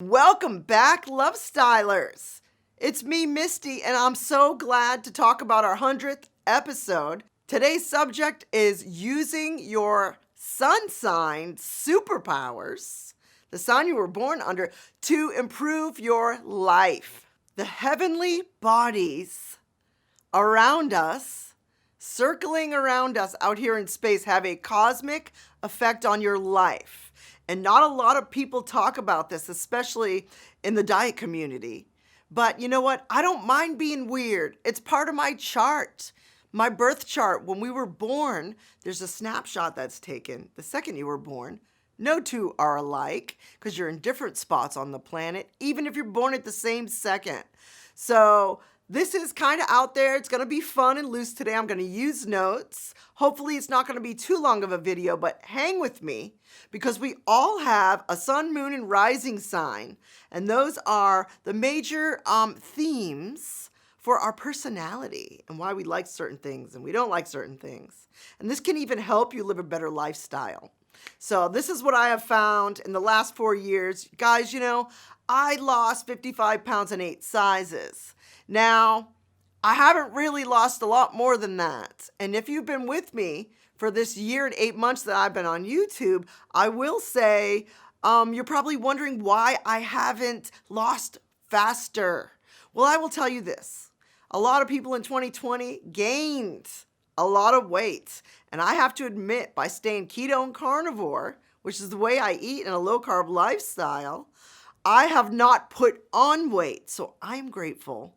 Welcome back, Love Stylers. It's me, Misty, and I'm so glad to talk about our 100th episode. Today's subject is using your sun sign superpowers, the sign you were born under, to improve your life. The heavenly bodies around us, circling around us out here in space, have a cosmic effect on your life. And not a lot of people talk about this, especially in the diet community. But you know what? I don't mind being weird. It's part of my chart, my birth chart. When we were born, there's a snapshot that's taken the second you were born. No two are alike because you're in different spots on the planet, even if you're born at the same second. So this is kind of out there. It's going to be fun and loose today. I'm going to use notes. Hopefully it's not going to be too long of a video, but hang with me because we all have a sun, moon, and rising sign. And those are the major themes for our personality and why we like certain things and we don't like certain things. And this can even help you live a better lifestyle. So this is what I have found in the last 4 years. Guys, you know, I lost 55 pounds in 8 sizes. Now, I haven't really lost a lot more than that. And if you've been with me for this year and 8 months that I've been on YouTube, I will say you're probably wondering why I haven't lost faster. Well, I will tell you this. A lot of people in 2020 gained a lot of weight. And I have to admit, by staying keto and carnivore, which is the way I eat in a low-carb lifestyle, I have not put on weight. So I'm grateful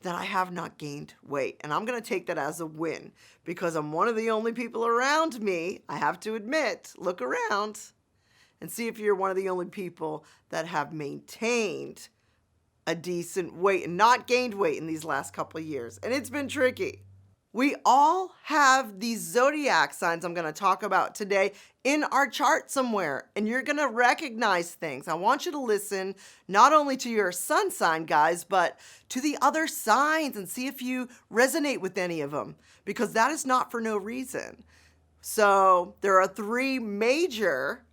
that I have not gained weight. And I'm going to take that as a win because I'm one of the only people around me, I have to admit, look around and see if you're one of the only people that have maintained a decent weight and not gained weight in these last couple of years. And it's been tricky. We all have these zodiac signs I'm going to talk about today in our chart somewhere, and you're going to recognize things. I want you to listen not only to your sun sign, guys, but to the other signs and see if you resonate with any of them, because that is not for no reason. So there are 3 major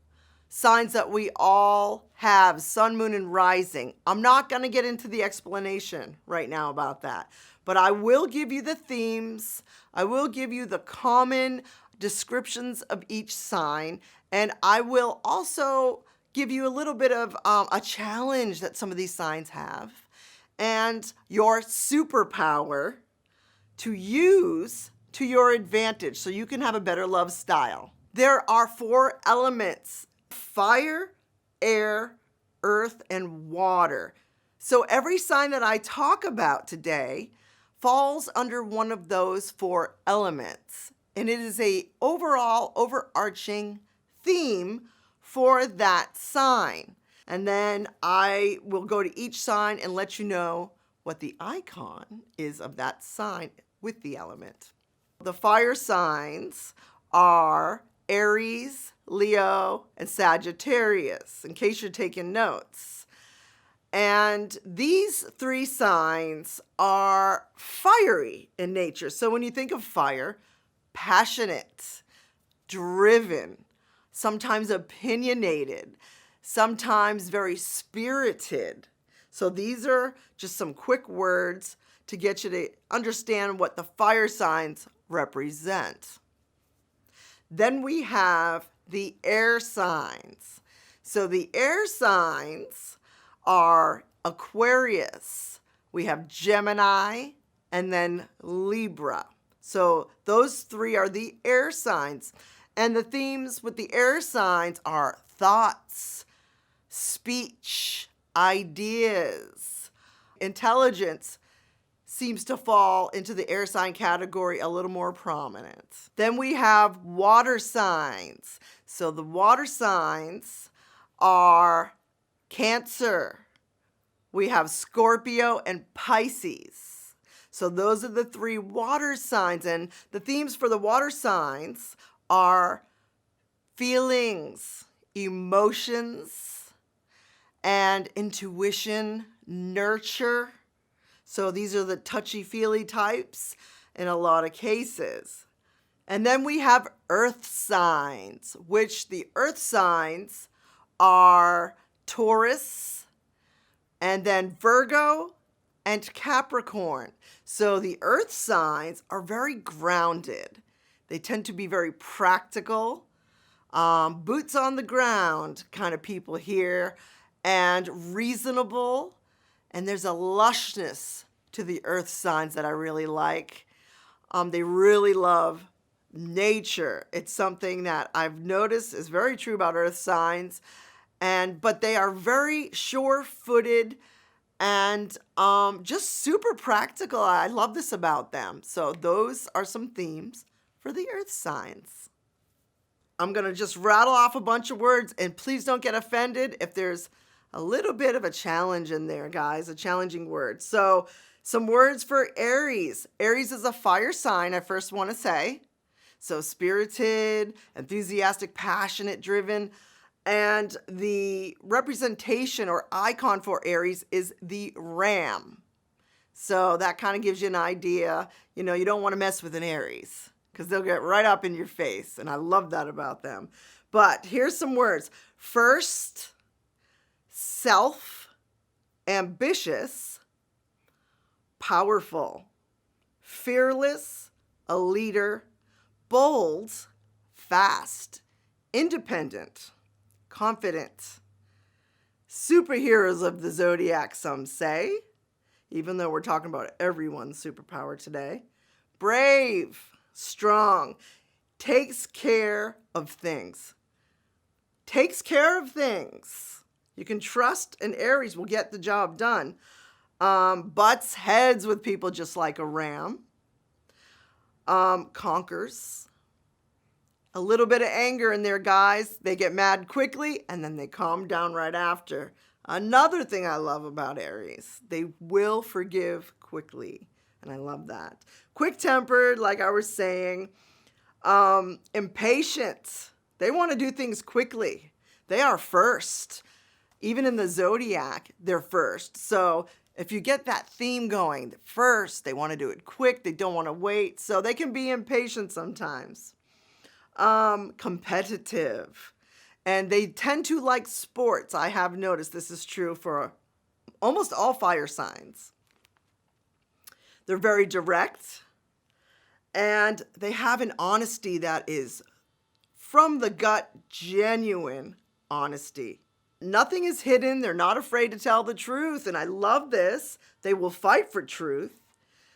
signs that we all have, sun, moon, and rising. I'm not going to get into the explanation right now about that, but I will give you the themes. I will give you the common descriptions of each sign, and I will also give you a little bit of a challenge that some of these signs have and your superpower to use to your advantage so you can have a better love style. There are 4 elements: fire, air, earth, and water. So every sign that I talk about today falls under one of those 4 elements. And it is a overall overarching theme for that sign. And then I will go to each sign and let you know what the icon is of that sign with the element. The fire signs are Aries, Leo, and Sagittarius, in case you're taking notes. And these 3 signs are fiery in nature. So when you think of fire, passionate, driven, sometimes opinionated, sometimes very spirited. So these are just some quick words to get you to understand what the fire signs represent. Then we have the air signs. So the air signs are Aquarius, we have Gemini, and then Libra. So those 3 are the air signs. And the themes with the air signs are thoughts, speech, ideas. Intelligence seems to fall into the air sign category a little more prominent. Then we have water signs. So the water signs are Cancer, we have Scorpio, and Pisces. So those are the 3 water signs. And the themes for the water signs are feelings, emotions, and intuition, nurture. So these are the touchy-feely types in a lot of cases. And then we have earth signs, which the earth signs are Taurus, and then Virgo and Capricorn. So the earth signs are very grounded. They tend to be very practical, boots on the ground kind of people here, and reasonable. And there's a lushness to the earth signs that I really like. They really love nature. It's something that I've noticed is very true about earth signs. But they are very sure-footed and just super practical. I love this about them. So those are some themes for the earth signs. I'm going to just rattle off a bunch of words, and please don't get offended if there's a little bit of a challenge in there, guys, a challenging word. So some words for Aries. Aries is a fire sign, I first want to say. So spirited, enthusiastic, passionate, driven. And the representation or icon for Aries is the ram. So that kind of gives you an idea. You know, you don't want to mess with an Aries because they'll get right up in your face. And I love that about them. But here's some words. First, self, ambitious, powerful, fearless, a leader, bold, fast, independent, confident, superheroes of the zodiac, some say, even though we're talking about everyone's superpower today. Brave, strong, takes care of things. Takes care of things. You can trust an Aries will get the job done. Butts heads with people just like a ram. Conquers. A little bit of anger in there, guys. They get mad quickly and then they calm down right after. Another thing I love about Aries, they will forgive quickly. And I love that. Quick-tempered, like I was saying. Impatient. They want to do things quickly. They are first. Even in the zodiac, they're first. So if you get that theme going, first, they want to do it quick. They don't want to wait. So they can be impatient sometimes. Competitive. And they tend to like sports. I have noticed this is true for almost all fire signs. They're very direct. And they have an honesty that is from the gut, genuine honesty. Nothing is hidden. They're not afraid to tell the truth. And I love this. They will fight for truth.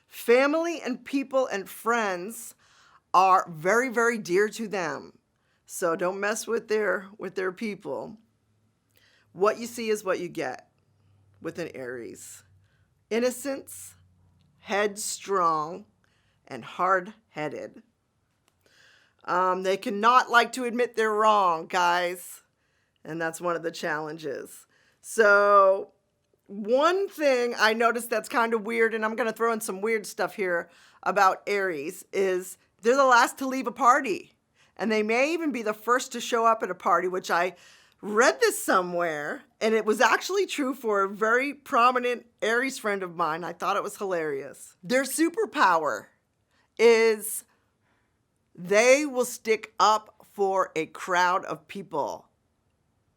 Family and people and friends are very, very dear to them. So don't mess with their people. What you see is what you get with an Aries. Innocence, headstrong, and hard-headed. They cannot like to admit they're wrong, guys. And that's one of the challenges. So one thing I noticed that's kind of weird, and I'm going to throw in some weird stuff here about Aries, is they're the last to leave a party. And they may even be the first to show up at a party, which I read this somewhere. And it was actually true for a very prominent Aries friend of mine. I thought it was hilarious. Their superpower is they will stick up for a crowd of people.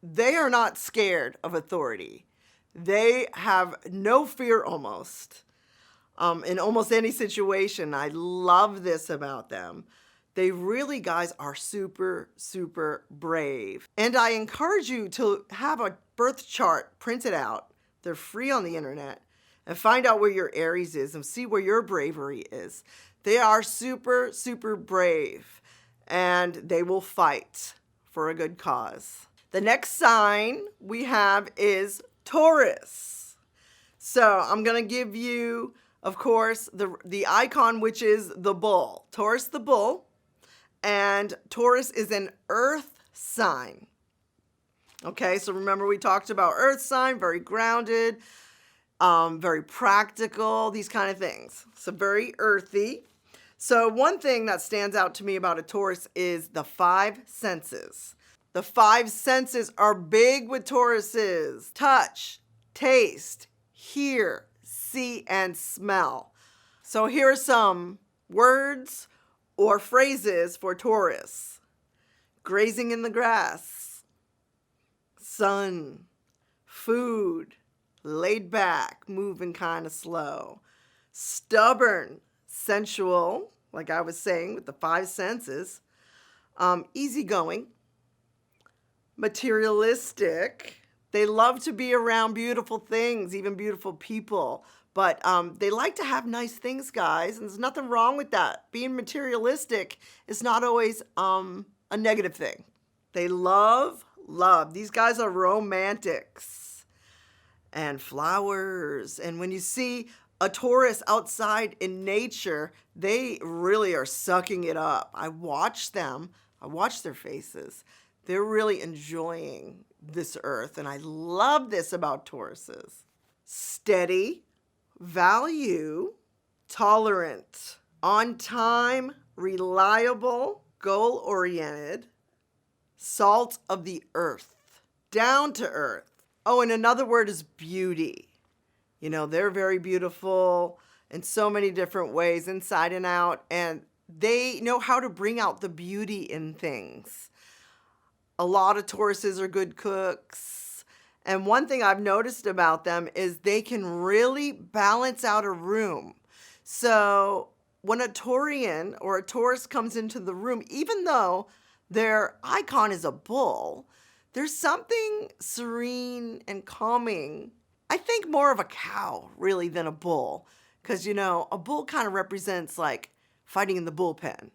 They are not scared of authority. They have no fear almost. In almost any situation. I love this about them. They really, guys, are super, super brave. And I encourage you to have a birth chart printed out. They're free on the internet. And find out where your Aries is and see where your bravery is. They are super, super brave. And they will fight for a good cause. The next sign we have is Taurus. So I'm going to give you, of course, the icon, which is the bull. Taurus the bull. And Taurus is an earth sign. Okay, so remember we talked about earth sign, very grounded, very practical, these kind of things. So very earthy. So one thing that stands out to me about a Taurus is the 5 senses. The 5 senses are big with Tauruses. Touch, taste, hear, see, and smell. So here are some words or phrases for Taurus. Grazing in the grass, sun, food, laid back, moving kind of slow. Stubborn, sensual, like I was saying with the five senses. Easygoing, materialistic. They love to be around beautiful things, even beautiful people. But they like to have nice things, guys. And there's nothing wrong with that. Being materialistic is not always a negative thing. They love love. These guys are romantics and flowers. And when you see a Taurus outside in nature, they really are sucking it up. I watch them. I watch their faces. They're really enjoying this earth. And I love this about Tauruses. Steady, value, tolerant, on time, reliable, goal-oriented, salt of the earth, down to earth. Oh, and another word is beauty. You know, they're very beautiful in so many different ways, inside and out, and they know how to bring out the beauty in things. A lot of Tauruses are good cooks. And one thing I've noticed about them is they can really balance out a room. So when a Taurian or a Taurus comes into the room, even though their icon is a bull, there's something serene and calming. I think more of a cow, really, than a bull. Because, you know, a bull kind of represents, like, fighting in the bullpen.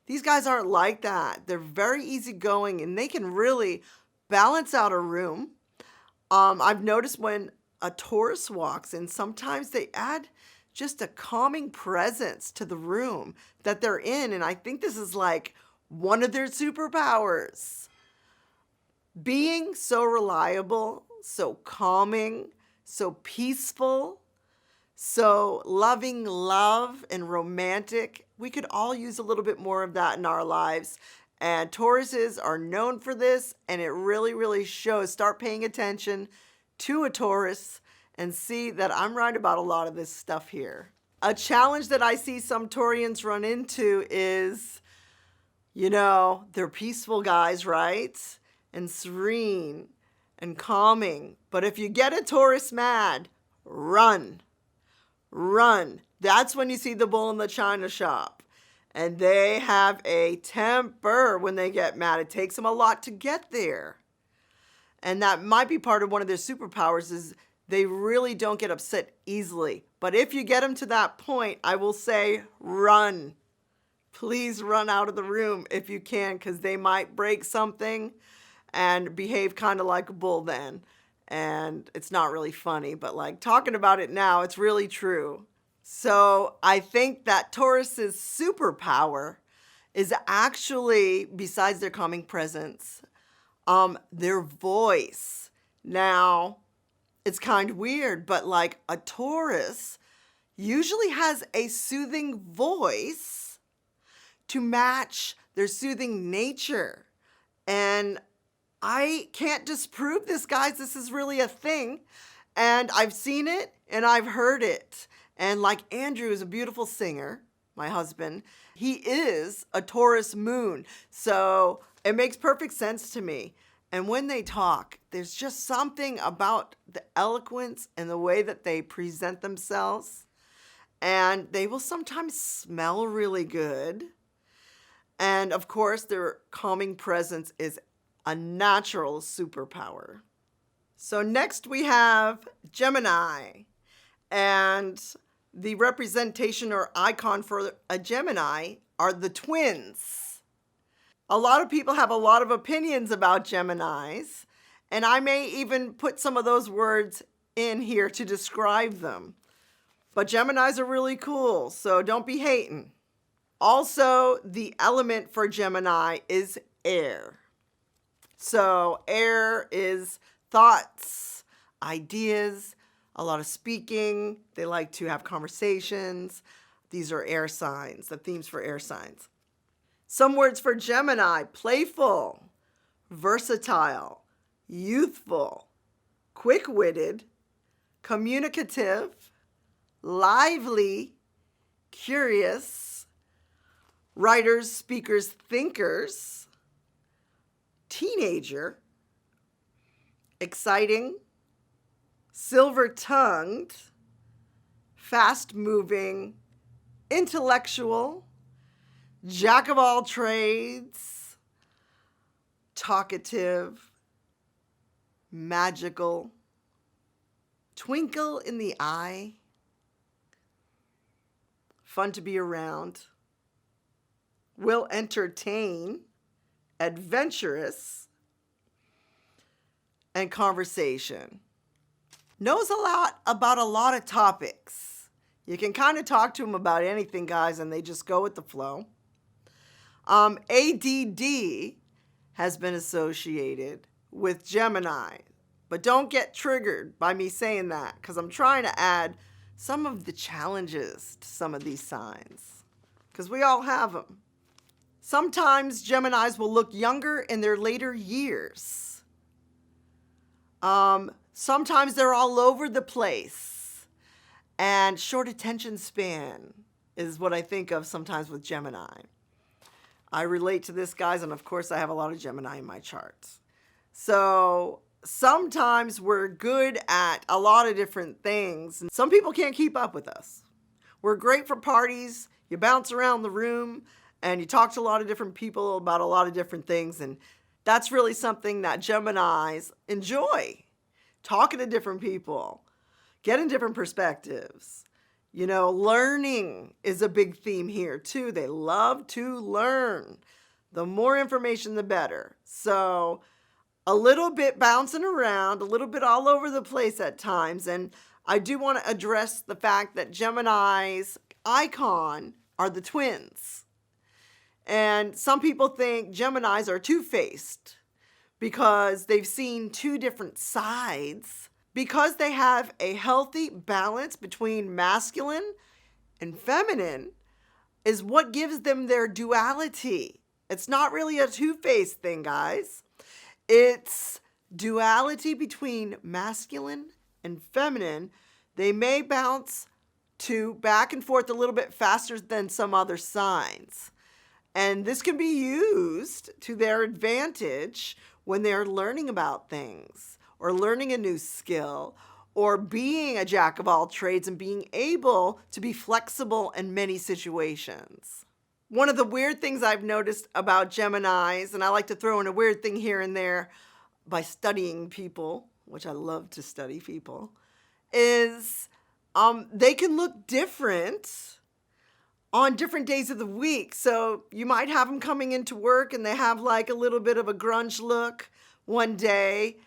These guys aren't like that. They're very easygoing, and they can really balance out a room. I've noticed when a Taurus walks in, sometimes they add just a calming presence to the room that they're in. And I think this is, like, one of their superpowers. Being so reliable, so calming, so peaceful, so loving love and romantic. We could all use a little bit more of that in our lives. And Tauruses are known for this, and it really, really shows. Start paying attention to a Taurus and see that I'm right about a lot of this stuff here. A challenge that I see some Taurians run into is, you know, they're peaceful guys, right? And serene and calming. But if you get a Taurus mad, run. Run. That's when you see the bull in the china shop. And they have a temper when they get mad. It takes them a lot to get there. And that might be part of one of their superpowers is they really don't get upset easily. But if you get them to that point, I will say run. Please run out of the room if you can, because they might break something and behave kind of like a bull then. And it's not really funny, but like talking about it now, it's really true. So I think that Taurus's superpower is actually, besides their calming presence, their voice. Now, it's kind of weird, but like a Taurus usually has a soothing voice to match their soothing nature. And I can't disprove this, guys. This is really a thing. And I've seen it and I've heard it. And like Andrew is a beautiful singer, my husband, he is a Taurus moon. So it makes perfect sense to me. And when they talk, there's just something about the eloquence and the way that they present themselves. And they will sometimes smell really good. And of course, their calming presence is a natural superpower. So next we have Gemini. And the representation or icon for a Gemini are the twins. A lot of people have a lot of opinions about Geminis, and I may even put some of those words in here to describe them. But Geminis are really cool, so don't be hating. Also, the element for Gemini is air. So air is thoughts, ideas, a lot of speaking. They like to have conversations. These are air signs, the themes for air signs. Some words for Gemini: playful, versatile, youthful, quick-witted, communicative, lively, curious, writers, speakers, thinkers, teenager, exciting, silver-tongued, fast-moving, intellectual, jack of all trades, talkative, magical, twinkle in the eye, fun to be around, will entertain, adventurous, and conversation. Knows a lot about a lot of topics. You can kind of talk to them about anything, guys, and they just go with the flow. ADD has been associated with Gemini, but don't get triggered by me saying that, because I'm trying to add some of the challenges to some of these signs, because we all have them. Sometimes Geminis will look younger in their later years. Sometimes they're all over the place, and short attention span is what I think of sometimes with Gemini. I relate to this, guys, and of course I have a lot of Gemini in my charts. So sometimes we're good at a lot of different things, and some people can't keep up with us. We're great for parties. You bounce around the room and you talk to a lot of different people about a lot of different things, and that's really something that Geminis enjoy. Talking to different people, getting different perspectives. You know, learning is a big theme here too. They love to learn. The more information, the better. So a little bit bouncing around, a little bit all over the place at times. And I do want to address the fact that Gemini's icon are the twins. And some people think Geminis are two-faced because they've seen two different sides, because they have a healthy balance between masculine and feminine is what gives them their duality. It's not really a two-faced thing, guys. It's duality between masculine and feminine. They may bounce to back and forth a little bit faster than some other signs. And this can be used to their advantage when they're learning about things or learning a new skill or being a jack of all trades and being able to be flexible in many situations. One of the weird things I've noticed about Geminis, and I like to throw in a weird thing here and there by studying people, which I love to study people, is they can look different on different days of the week. So you might have them coming into work and they have like a little bit of a grunge look one day.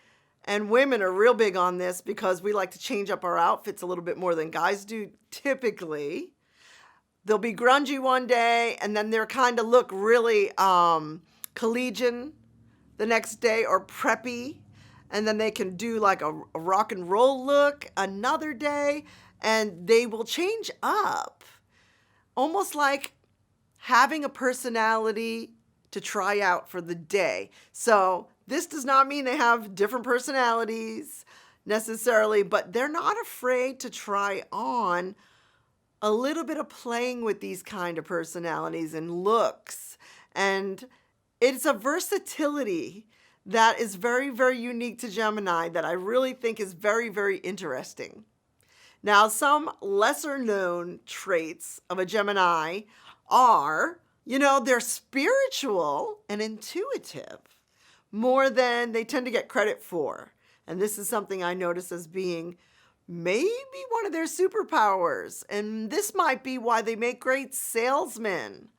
And women are real big on this because we like to change up our outfits a little bit more than guys do typically. They'll be grungy one day and then they're kind of look really collegian the next day or preppy. And then they can do like a rock and roll look another day and they will change up. Almost like having a personality to try out for the day. So this does not mean they have different personalities necessarily, but they're not afraid to try on a little bit of playing with these kind of personalities and looks. And it's a versatility that is very, very unique to Gemini that I really think is very, very interesting. Now, some lesser known traits of a Gemini are, they're spiritual and intuitive more than they tend to get credit for. And this is something I notice as being maybe one of their superpowers. And this might be why they make great salesmen.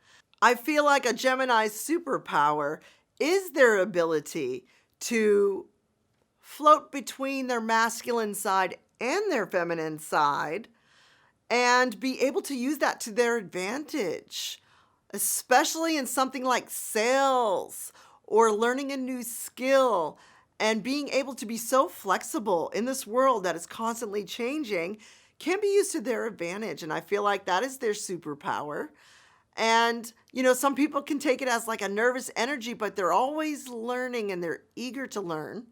I feel like a Gemini's superpower is their ability to float between their masculine side and their feminine side and be able to use that to their advantage, especially in something like sales or learning a new skill and being able to be so flexible in this world that is constantly changing can be used to their advantage. And I feel like that is their superpower. And, some people can take it as like a nervous energy, but they're always learning and they're eager to learn.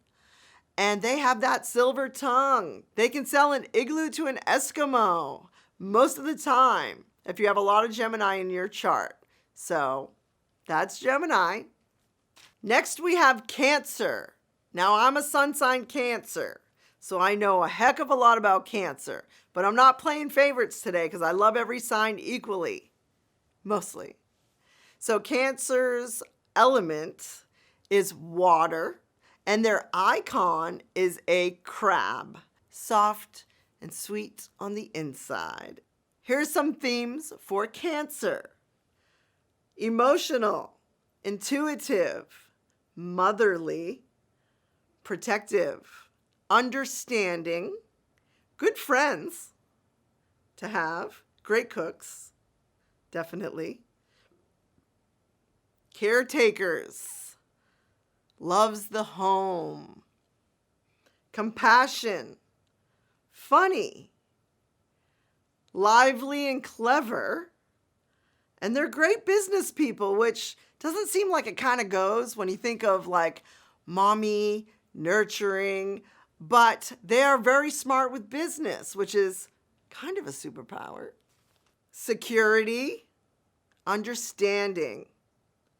And they have that silver tongue. They can sell an igloo to an Eskimo most of the time if you have a lot of Gemini in your chart. So that's Gemini. Next we have Cancer. Now I'm a sun sign Cancer. So I know a heck of a lot about Cancer, but I'm not playing favorites today because I love every sign equally, mostly. So Cancer's element is water, and their icon is a crab, soft and sweet on the inside. Here's some themes for Cancer: emotional, intuitive, motherly, protective, understanding, good friends to have, great cooks, definitely, caretakers, loves the home, compassion, funny, lively and clever, and they're great business people, which doesn't seem like it kind of goes when you think of like mommy, nurturing, but they are very smart with business, which is kind of a superpower. Security, understanding,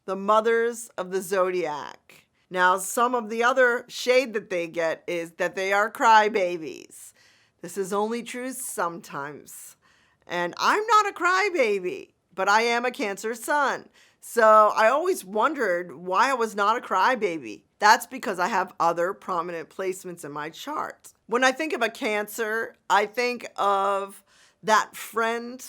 the mothers of the zodiac. Now, some of the other shade that they get is that they are crybabies. This is only true sometimes. And I'm not a crybaby, but I am a Cancer sun. So I always wondered why I was not a crybaby. That's because I have other prominent placements in my chart. When I think of a Cancer, I think of that friend,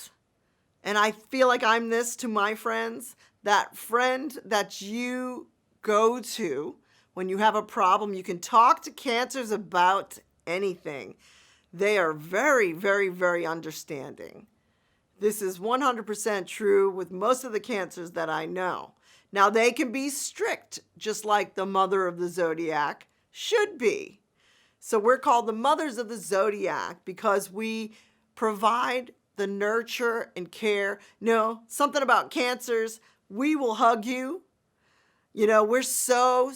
and I feel like I'm this to my friends, that friend that you go to when you have a problem. You can talk to Cancers about anything. They are very, very, very understanding. This is 100% true with most of the Cancers that I know. Now, they can be strict, just like the mother of the zodiac should be. So we're called the mothers of the zodiac because we provide the nurture and care. No, something about Cancers, we will hug you. You know, we're so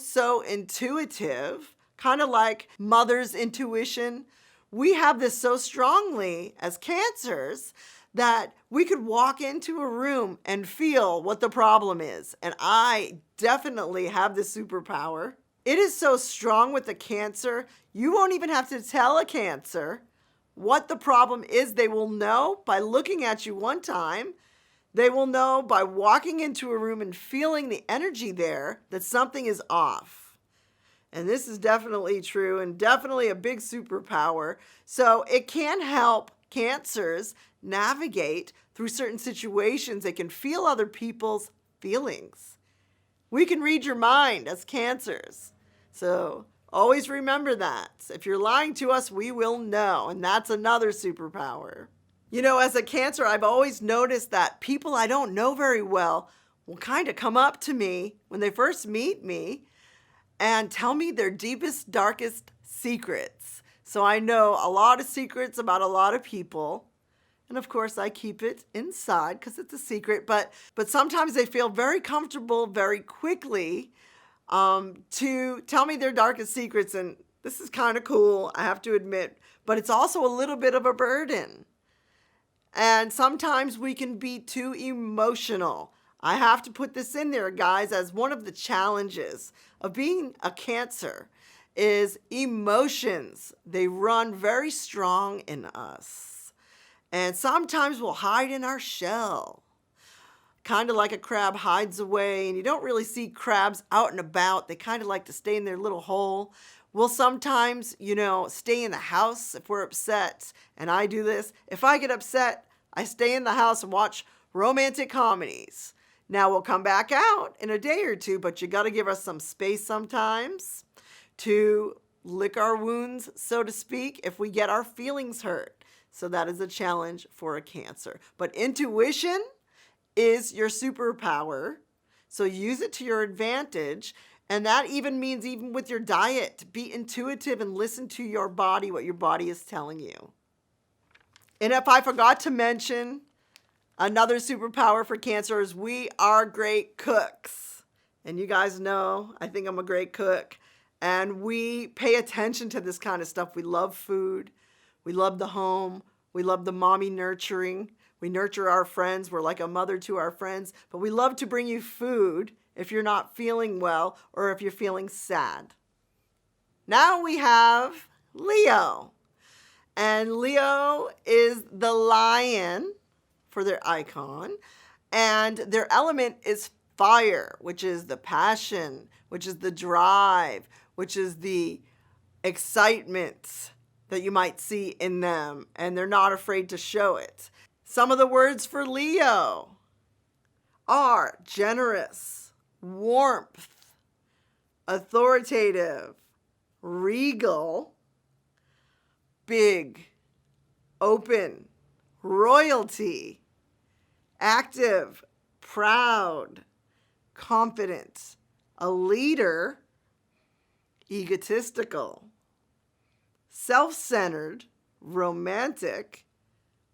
intuitive, kind of like mother's intuition. We have this so strongly as Cancers that we could walk into a room and feel what the problem is. And I definitely have this superpower. It is so strong with the Cancer, you won't even have to tell a Cancer what the problem is. They will know by looking at you one time. They will know by walking into a room and feeling the energy there that something is off. And this is definitely true and definitely a big superpower. So it can help Cancers navigate through certain situations. They can feel other people's feelings. We can read your mind as Cancers. So always remember that. If you're lying to us, we will know. And that's another superpower. You know, as a Cancer, I've always noticed that people I don't know very well will kind of come up to me when they first meet me and tell me their deepest, darkest secrets. So I know a lot of secrets about a lot of people. And of course, I keep it inside because it's a secret. But sometimes they feel very comfortable very quickly to tell me their darkest secrets. And this is kind of cool, I have to admit. But it's also a little bit of a burden. And sometimes we can be too emotional. I have to put this in there, guys, as one of the challenges of being a Cancer is emotions. They run very strong in us. And sometimes we'll hide in our shell, kind of like a crab hides away. And you don't really see crabs out and about. They kind of like to stay in their little hole. We'll sometimes, stay in the house if we're upset. And I do this. If I get upset, I stay in the house and watch romantic comedies. Now we'll come back out in a day or two, but you got to give us some space sometimes to lick our wounds, so to speak, if we get our feelings hurt. So that is a challenge for a Cancer. But intuition is your superpower. So use it to your advantage. And that even means even with your diet, be intuitive and listen to your body, what your body is telling you. And if I forgot to mention, another superpower for Cancer is we are great cooks. And you guys know, I think I'm a great cook. And we pay attention to this kind of stuff. We love food. We love the home. We love the mommy nurturing. We nurture our friends. We're like a mother to our friends. But we love to bring you food if you're not feeling well or if you're feeling sad. Now we have Leo. And Leo is the lion for their icon. And their element is fire, which is the passion, which is the drive, which is the excitement that you might see in them. And they're not afraid to show it. Some of the words for Leo are generous, warmth, authoritative, regal, big, open, royalty, active, proud, confident, a leader, egotistical, self-centered, romantic,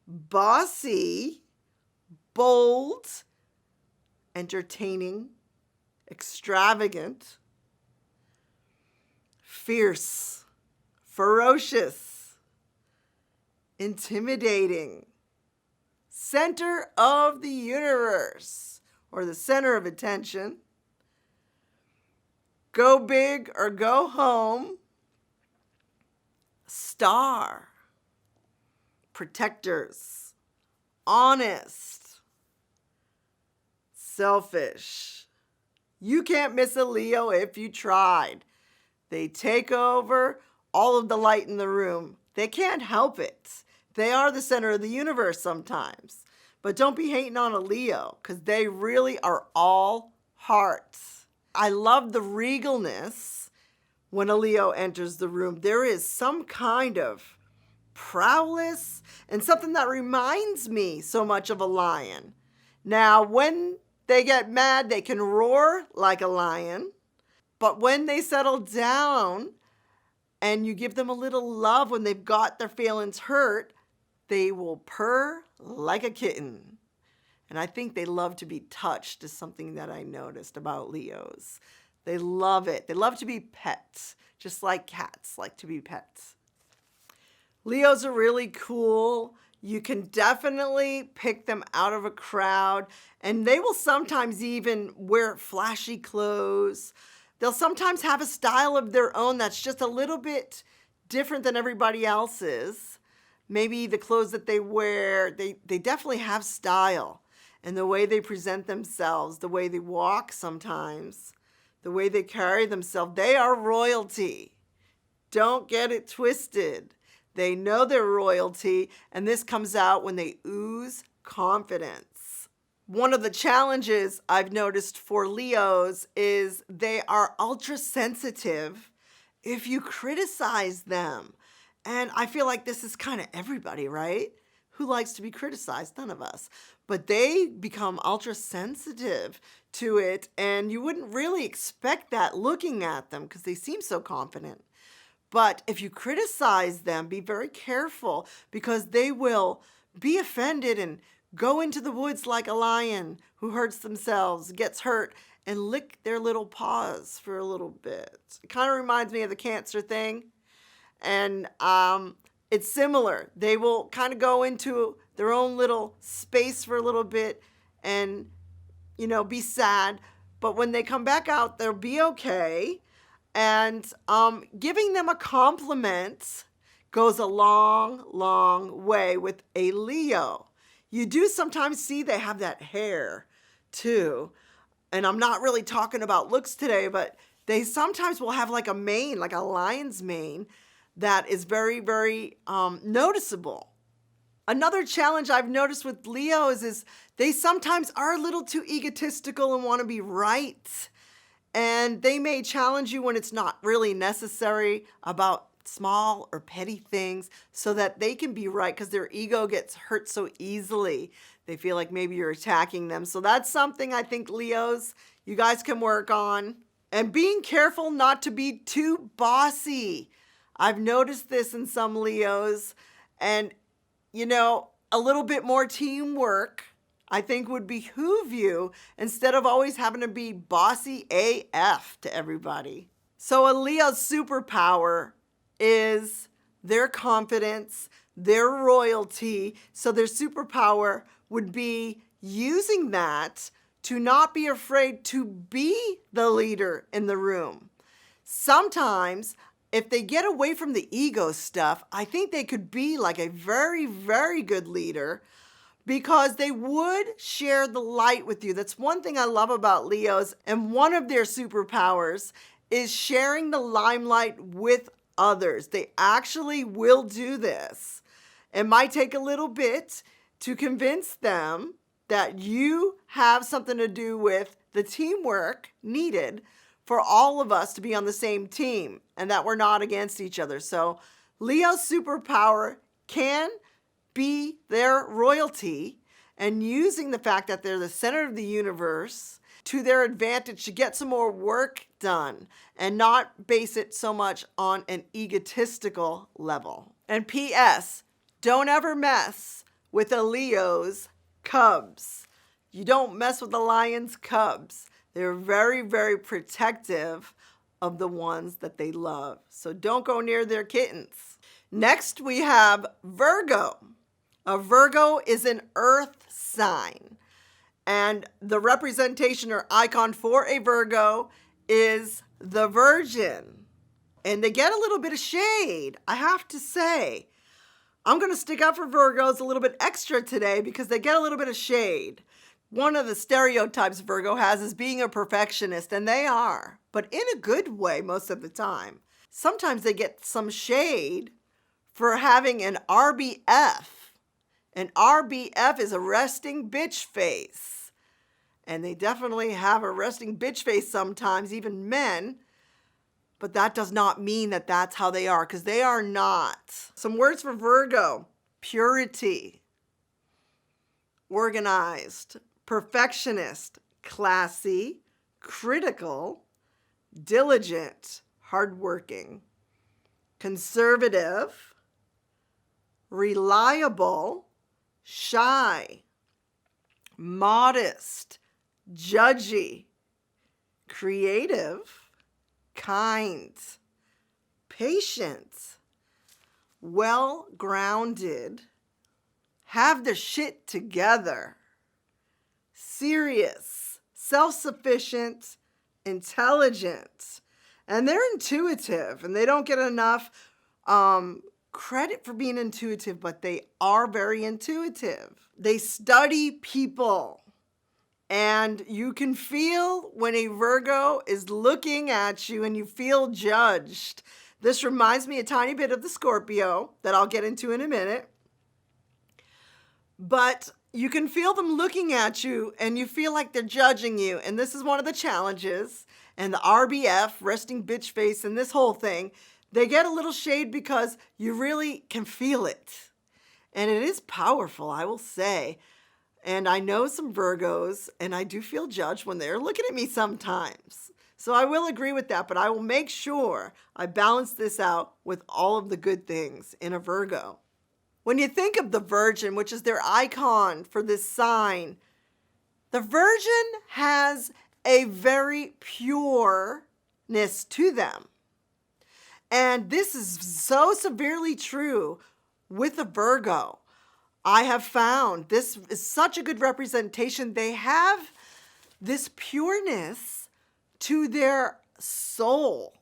bossy, bold, entertaining, extravagant, fierce, ferocious, intimidating, center of the universe, or the center of attention, go big or go home, star, protectors, honest, selfish. You can't miss a Leo if you tried. They take over all of the light in the room. They can't help it. They are the center of the universe sometimes. But don't be hating on a Leo, because they really are all hearts. I love the regalness when a Leo enters the room. There is some kind of prowess and something that reminds me so much of a lion. Now, when they get mad, they can roar like a lion. But when they settle down and you give them a little love when they've got their feelings hurt, they will purr like a kitten. And I think they love to be touched is something that I noticed about Leos. They love it. They love to be pets, just like cats like to be pets. Leos are really cool. You can definitely pick them out of a crowd, and they will sometimes even wear flashy clothes. They'll sometimes have a style of their own that's just a little bit different than everybody else's. Maybe the clothes that they wear, they definitely have style. And the way they present themselves, the way they walk sometimes, the way they carry themselves, they are royalty. Don't get it twisted. They know they're royalty, and this comes out when they ooze confidence. One of the challenges I've noticed for Leos is they are ultra sensitive if you criticize them. And I feel like this is kind of everybody, right? Who likes to be criticized? None of us. But they become ultra sensitive to it, and you wouldn't really expect that looking at them because they seem so confident. But if you criticize them, be very careful because they will be offended and go into the woods like a lion who hurts themselves, gets hurt, and lick their little paws for a little bit. It kind of reminds me of the Cancer thing. And it's similar. They will kind of go into their own little space for a little bit and, be sad. But when they come back out, they'll be okay. And giving them a compliment goes a long, long way with a Leo. You do sometimes see they have that hair too. And I'm not really talking about looks today, but they sometimes will have like a mane, like a lion's mane, that is very, very noticeable. Another challenge I've noticed with Leos is they sometimes are a little too egotistical and want to be right. And they may challenge you when it's not really necessary about small or petty things so that they can be right because their ego gets hurt so easily. They feel like maybe you're attacking them. So that's something I think Leos, you guys can work on. And being careful not to be too bossy. I've noticed this in some Leos, and a little bit more teamwork I think would behoove you instead of always having to be bossy AF to everybody. So a Leo's superpower is their confidence, their royalty. So their superpower would be using that to not be afraid to be the leader in the room. Sometimes if they get away from the ego stuff, I think they could be like a very, very good leader because they would share the light with you. That's one thing I love about Leos, and one of their superpowers is sharing the limelight with others. They actually will do this. It might take a little bit to convince them that you have something to do with the teamwork needed for all of us to be on the same team and that we're not against each other. So Leo's superpower can be their royalty, and using the fact that they're the center of the universe to their advantage to get some more work done and not base it so much on an egotistical level. And P.S. Don't ever mess with a Leo's cubs. You don't mess with the lion's cubs. They're very, very protective of the ones that they love. So don't go near their kittens. Next, we have Virgo. A Virgo is an earth sign. And the representation or icon for a Virgo is the Virgin. And they get a little bit of shade, I have to say. I'm going to stick up for Virgos a little bit extra today because they get a little bit of shade. One of the stereotypes Virgo has is being a perfectionist, and they are, but in a good way most of the time. Sometimes they get some shade for having an RBF. An RBF is a resting bitch face. And they definitely have a resting bitch face sometimes, even men. But that does not mean that that's how they are, because they are not. Some words for Virgo: purity, organized, perfectionist, classy, critical, diligent, hardworking, conservative, reliable, shy, modest, judgy, creative, kind, patient, well-grounded, have their shit together, serious, self-sufficient, intelligent, and they're intuitive, and they don't get enough credit for being intuitive, but they are very intuitive. They study people. And you can feel when a Virgo is looking at you and you feel judged. This reminds me a tiny bit of the Scorpio that I'll get into in a minute. But you can feel them looking at you and you feel like they're judging you. And this is one of the challenges. And the RBF, resting bitch face, and this whole thing, they get a little shade because you really can feel it. And it is powerful, I will say. And I know some Virgos, and I do feel judged when they're looking at me sometimes. So I will agree with that, but I will make sure I balance this out with all of the good things in a Virgo. When you think of the Virgin, which is their icon for this sign, the Virgin has a very pureness to them. And this is so severely true with a Virgo. I have found this is such a good representation. They have this pureness to their soul.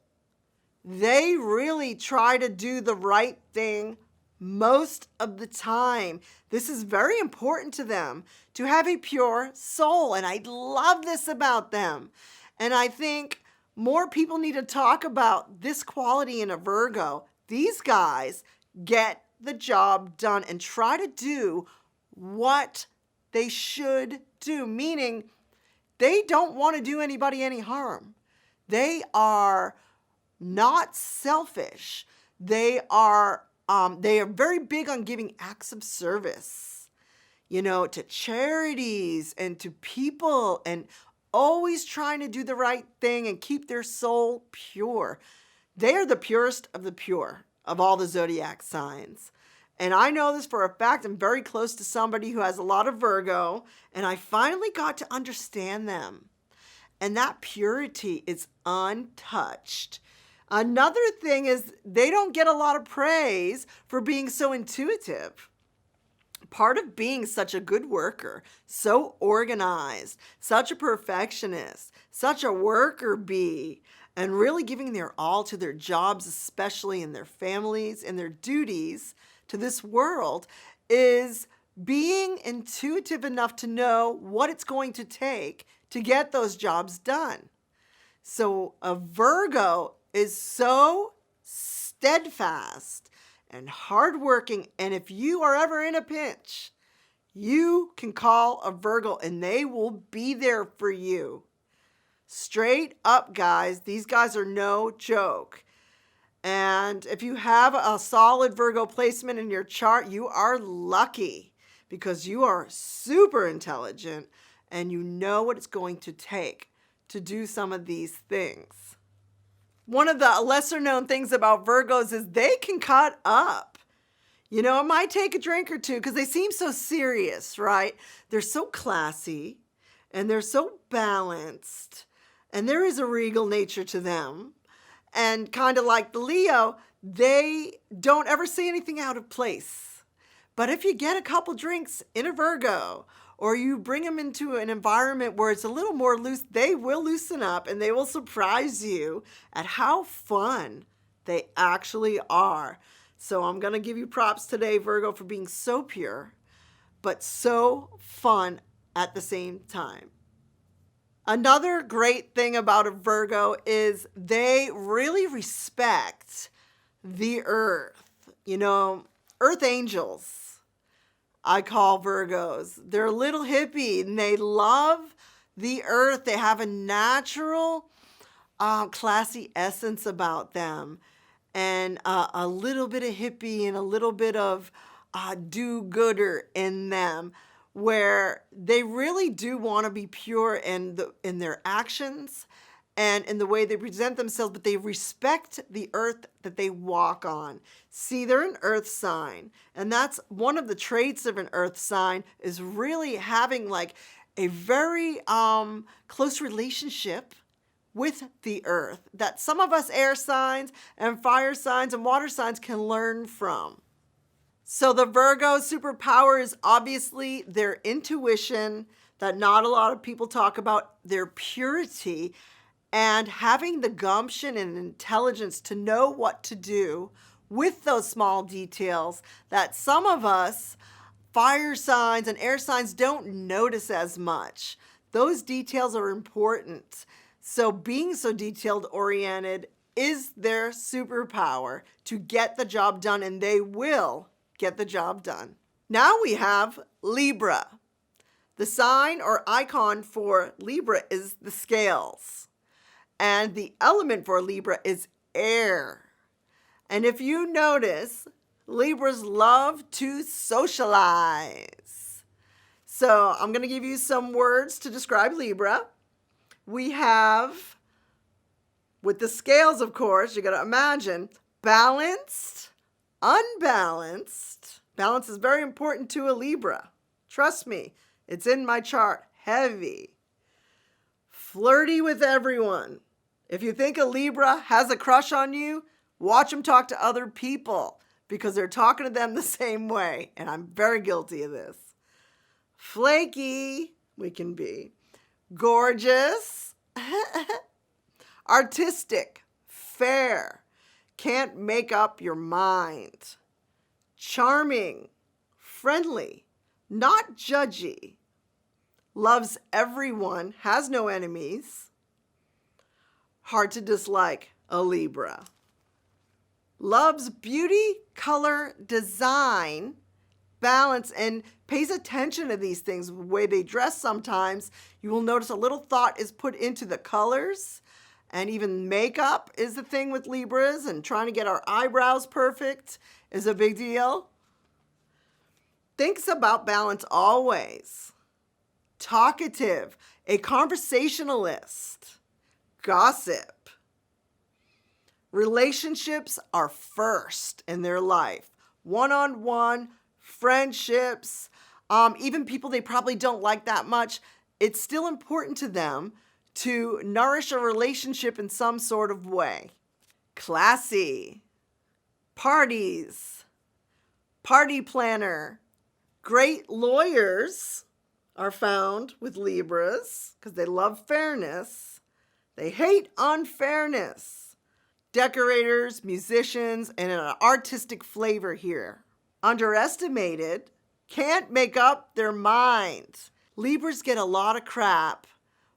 They really try to do the right thing most of the time. This is very important to them, to have a pure soul. And I love this about them. And I think more people need to talk about this quality in a Virgo. These guys get the job done and try to do what they should do, meaning they don't want to do anybody any harm. They are not selfish. They are very big on giving acts of service, to charities and to people, and always trying to do the right thing and keep their soul pure. They are the purest of the pure of all the zodiac signs. And I know this for a fact. I'm very close to somebody who has a lot of Virgo, and I finally got to understand them. And that purity is untouched. Another thing is they don't get a lot of praise for being so intuitive. Part of being such a good worker, so organized, such a perfectionist, such a worker bee, and really giving their all to their jobs, especially in their families and their duties to this world, is being intuitive enough to know what it's going to take to get those jobs done. So a Virgo is so steadfast and hardworking, and if you are ever in a pinch, you can call a Virgo and they will be there for you. Straight up, guys, these guys are no joke. And if you have a solid Virgo placement in your chart, you are lucky because you are super intelligent and you know what it's going to take to do some of these things. One of the lesser known things about Virgos is they can cut up. You know, it might take a drink or two because they seem so serious, right? They're so classy and they're so balanced and there is a regal nature to them. And kind of like the Leo, they don't ever say anything out of place. But if you get a couple drinks in a Virgo, or you bring them into an environment where it's a little more loose, they will loosen up and they will surprise you at how fun they actually are. So I'm going to give you props today, Virgo, for being so pure, but so fun at the same time. Another great thing about a Virgo is they really respect the earth. You know, earth angels, I call Virgos. They're a little hippie and they love the earth. They have a natural, classy essence about them, and a little bit of hippie and a little bit of do-gooder in them, where they really do want to be pure in their actions and in the way they present themselves, but they respect the earth that they walk on. See, they're an earth sign, and that's one of the traits of an earth sign, is really having like a very close relationship with the earth that some of us air signs and fire signs and water signs can learn from. So the Virgo superpower is obviously their intuition that not a lot of people talk about, their purity, and having the gumption and intelligence to know what to do with those small details that some of us fire signs and air signs don't notice as much. Those details are important. So being so detailed oriented is their superpower to get the job done, and they will get the job done. Now we have Libra. The sign or icon for Libra is the scales. And the element for Libra is air. And if you notice, Libras love to socialize. So I'm going to give you some words to describe Libra. We have, with the scales, of course, you got to imagine, balanced, unbalanced. Balance is very important to a Libra. Trust me, it's in my chart. Heavy. Flirty with everyone. If you think a Libra has a crush on you, watch them talk to other people because they're talking to them the same way. And I'm very guilty of this. Flaky, we can be. Gorgeous. Artistic. Fair. Can't make up your mind. Charming. Friendly. Not judgy. Loves everyone. Has no enemies. Hard to dislike a Libra. Loves beauty, color, design, balance, and pays attention to these things. The way they dress sometimes, you will notice a little thought is put into the colors, and even makeup is the thing with Libras, and trying to get our eyebrows perfect is a big deal. Thinks about balance always. Talkative, a conversationalist. Gossip. Relationships are first in their life. One-on-one, friendships, even people they probably don't like that much. It's still important to them to nourish a relationship in some sort of way. Classy. Parties. Party planner. Great lawyers are found with Libras because they love fairness. They hate unfairness. Decorators, musicians, and an artistic flavor here. Underestimated, can't make up their minds. Libras get a lot of crap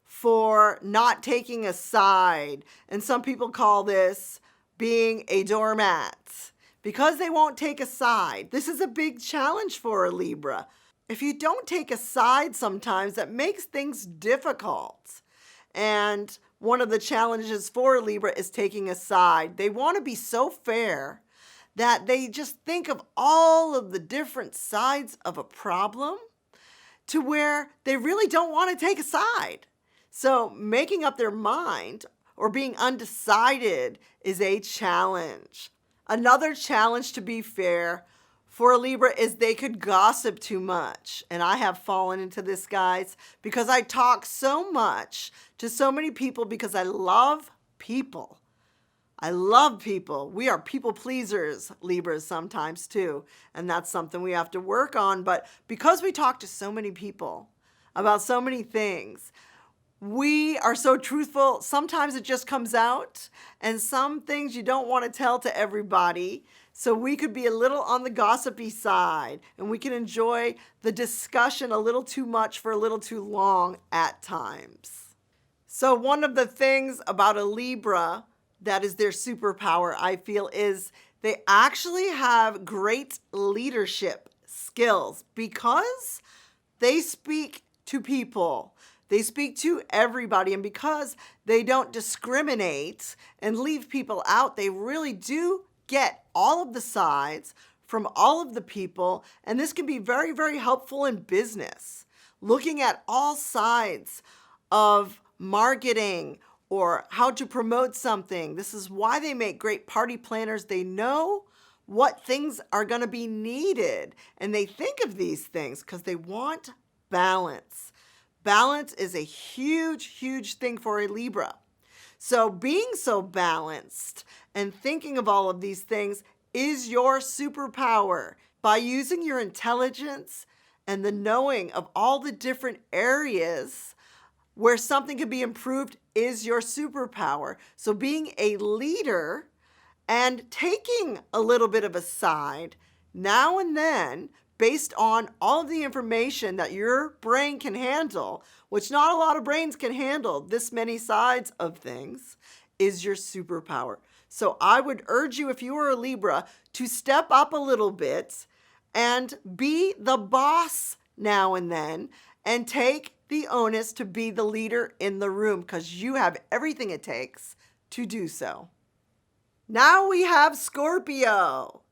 for not taking a side, and some people call this being a doormat because they won't take a side. This is a big challenge for a Libra. If you don't take a side sometimes, that makes things difficult. And one of the challenges for Libra is taking a side. They want to be so fair that they just think of all of the different sides of a problem to where they really don't want to take a side. So making up their mind or being undecided is a challenge. Another challenge, to be fair, for a Libra is they could gossip too much. And I have fallen into this, guys, because I talk so much to so many people because I love people. I love people. We are people pleasers, Libras, sometimes too. And that's something we have to work on. But because we talk to so many people about so many things, we are so truthful. Sometimes it just comes out, and some things you don't want to tell to everybody. So we could be a little on the gossipy side, and we can enjoy the discussion a little too much for a little too long at times. So one of the things about a Libra that is their superpower, I feel, is they actually have great leadership skills because they speak to people. They speak to everybody, and because they don't discriminate and leave people out, they really do get all of the sides from all of the people, and this can be very, very helpful in business. Looking at all sides of marketing or how to promote something. This is why they make great party planners. They know what things are going to be needed, and they think of these things because they want balance. Balance is a huge, huge thing for a Libra. So being so balanced and thinking of all of these things is your superpower. By using your intelligence and the knowing of all the different areas where something can be improved is your superpower. So being a leader and taking a little bit of a side now and then based on all of the information that your brain can handle, which not a lot of brains can handle this many sides of things, is your superpower. So I would urge you, if you are a Libra, to step up a little bit and be the boss now and then and take the onus to be the leader in the room because you have everything it takes to do so. Now we have Scorpio,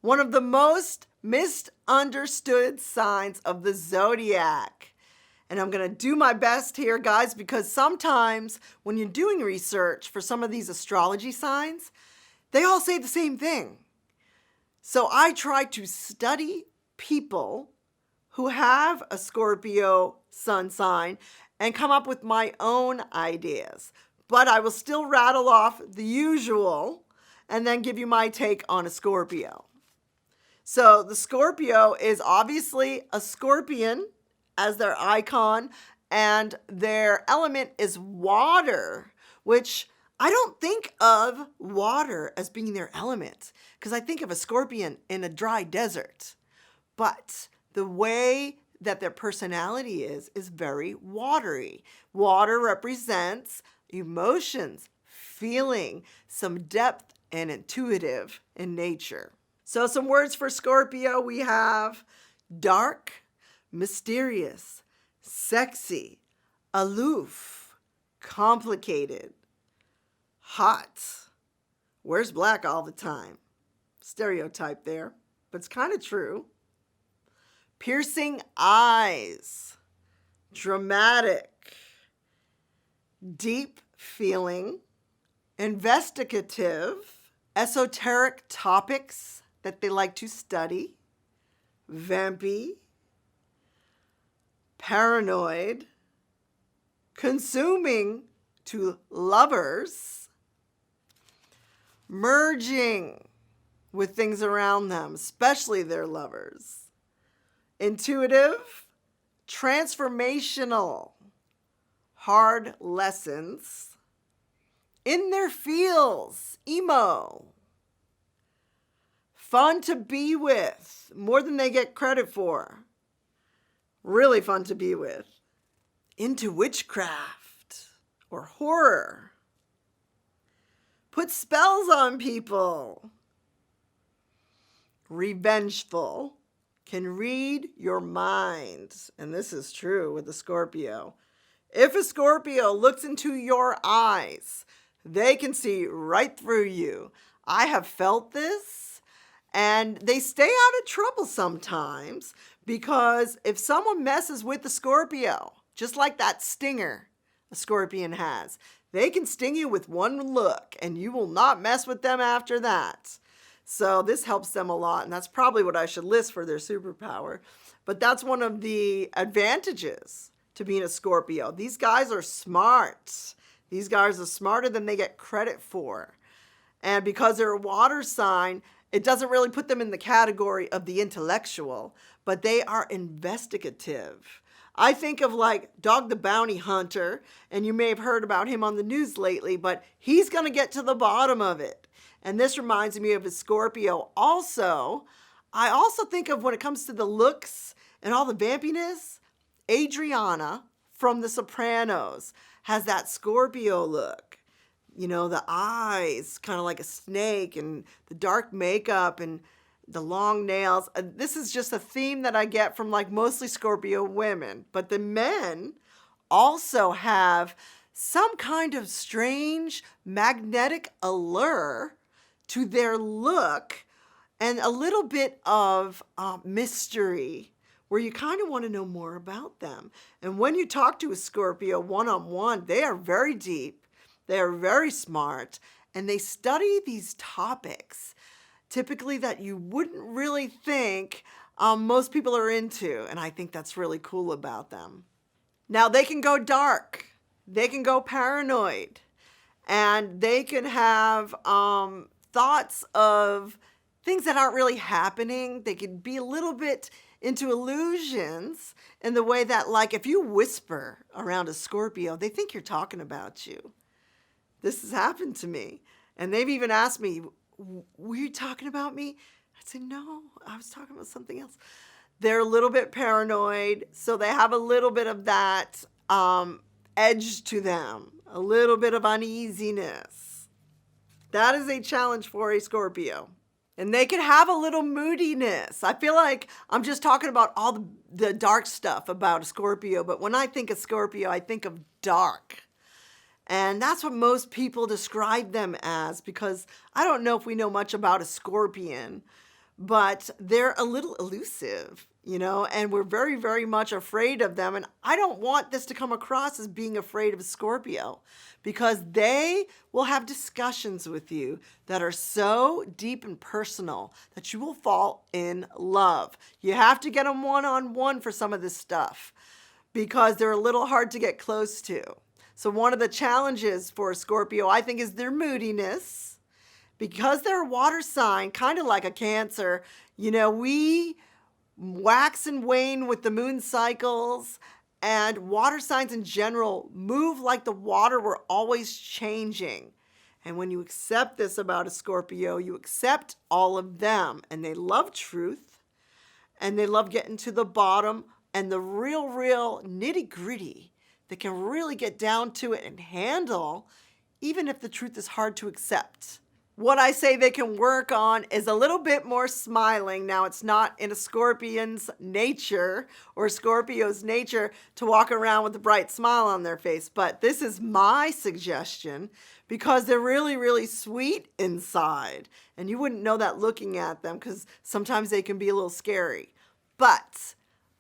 one of the most misunderstood signs of the zodiac. And I'm going to do my best here, guys, because sometimes when you're doing research for some of these astrology signs, they all say the same thing. So I try to study people who have a Scorpio sun sign and come up with my own ideas. But I will still rattle off the usual and then give you my take on a Scorpio. So the Scorpio is obviously a scorpion as their icon, and their element is water, which I don't think of water as being their element because I think of a scorpion in a dry desert. But the way that their personality is very watery. Water represents emotions, feeling, some depth, and intuitive in nature. So some words for Scorpio, we have dark, mysterious, sexy, aloof, complicated, hot, wears black all the time. Stereotype there, but it's kind of true. Piercing eyes, dramatic, deep feeling, investigative, esoteric topics that they like to study, vampy, paranoid, consuming to lovers, merging with things around them, especially their lovers, intuitive, transformational, hard lessons, in their feels, emo, fun to be with, more than they get credit for, really fun to be with, into witchcraft or horror, put spells on people, revengeful, can read your mind. And this is true with the Scorpio. If a Scorpio looks into your eyes, they can see right through you. I have felt this, and they stay out of trouble sometimes because if someone messes with the Scorpio, just like that stinger a scorpion has, they can sting you with one look and you will not mess with them after that. So this helps them a lot, and that's probably what I should list for their superpower. But that's one of the advantages to being a Scorpio. These guys are smart. These guys are smarter than they get credit for. And because they're a water sign, it doesn't really put them in the category of the intellectual, but they are investigative. I think of like Dog the Bounty Hunter, and you may have heard about him on the news lately, but he's going to get to the bottom of it. And this reminds me of a Scorpio also. I also think of when it comes to the looks and all the vampiness, Adriana from The Sopranos has that Scorpio look. You know, the eyes, kind of like a snake, and the dark makeup and the long nails. This is just a theme that I get from like mostly Scorpio women. But the men also have some kind of strange magnetic allure to their look and a little bit of mystery where you kind of want to know more about them. And when you talk to a Scorpio one-on-one, they are very deep, they are very smart, and they study these topics typically that you wouldn't really think most people are into. And I think that's really cool about them. Now they can go dark, they can go paranoid, and they can have thoughts of things that aren't really happening. They could be a little bit into illusions in the way that, like, if you whisper around a Scorpio, they think you're talking about you. This has happened to me. And they've even asked me, were you talking about me? I'd say, no, I was talking about something else. They're a little bit paranoid, so they have a little bit of that edge to them, a little bit of uneasiness. That is a challenge for a Scorpio. And they can have a little moodiness. I feel like I'm just talking about all the dark stuff about a Scorpio, but when I think of Scorpio, I think of dark. And that's what most people describe them as, because I don't know if we know much about a Scorpion, but they're a little elusive, you know, and we're very, very much afraid of them. And I don't want this to come across as being afraid of a Scorpio, because they will have discussions with you that are so deep and personal that you will fall in love. You have to get them one-on-one for some of this stuff because they're a little hard to get close to. So one of the challenges for a Scorpio, I think, is their moodiness. Because they're a water sign, kind of like a Cancer, you know, we wax and wane with the moon cycles, and water signs in general move like the water. We're always changing. And when you accept this about a Scorpio, you accept all of them. And they love truth, and they love getting to the bottom and the real nitty gritty. They can really get down to it and handle, even if the truth is hard to accept. What I say they can work on is a little bit more smiling. Now, it's not in a Scorpion's nature or Scorpio's nature to walk around with a bright smile on their face, but this is my suggestion because they're really sweet inside. And you wouldn't know that looking at them because sometimes they can be a little scary. But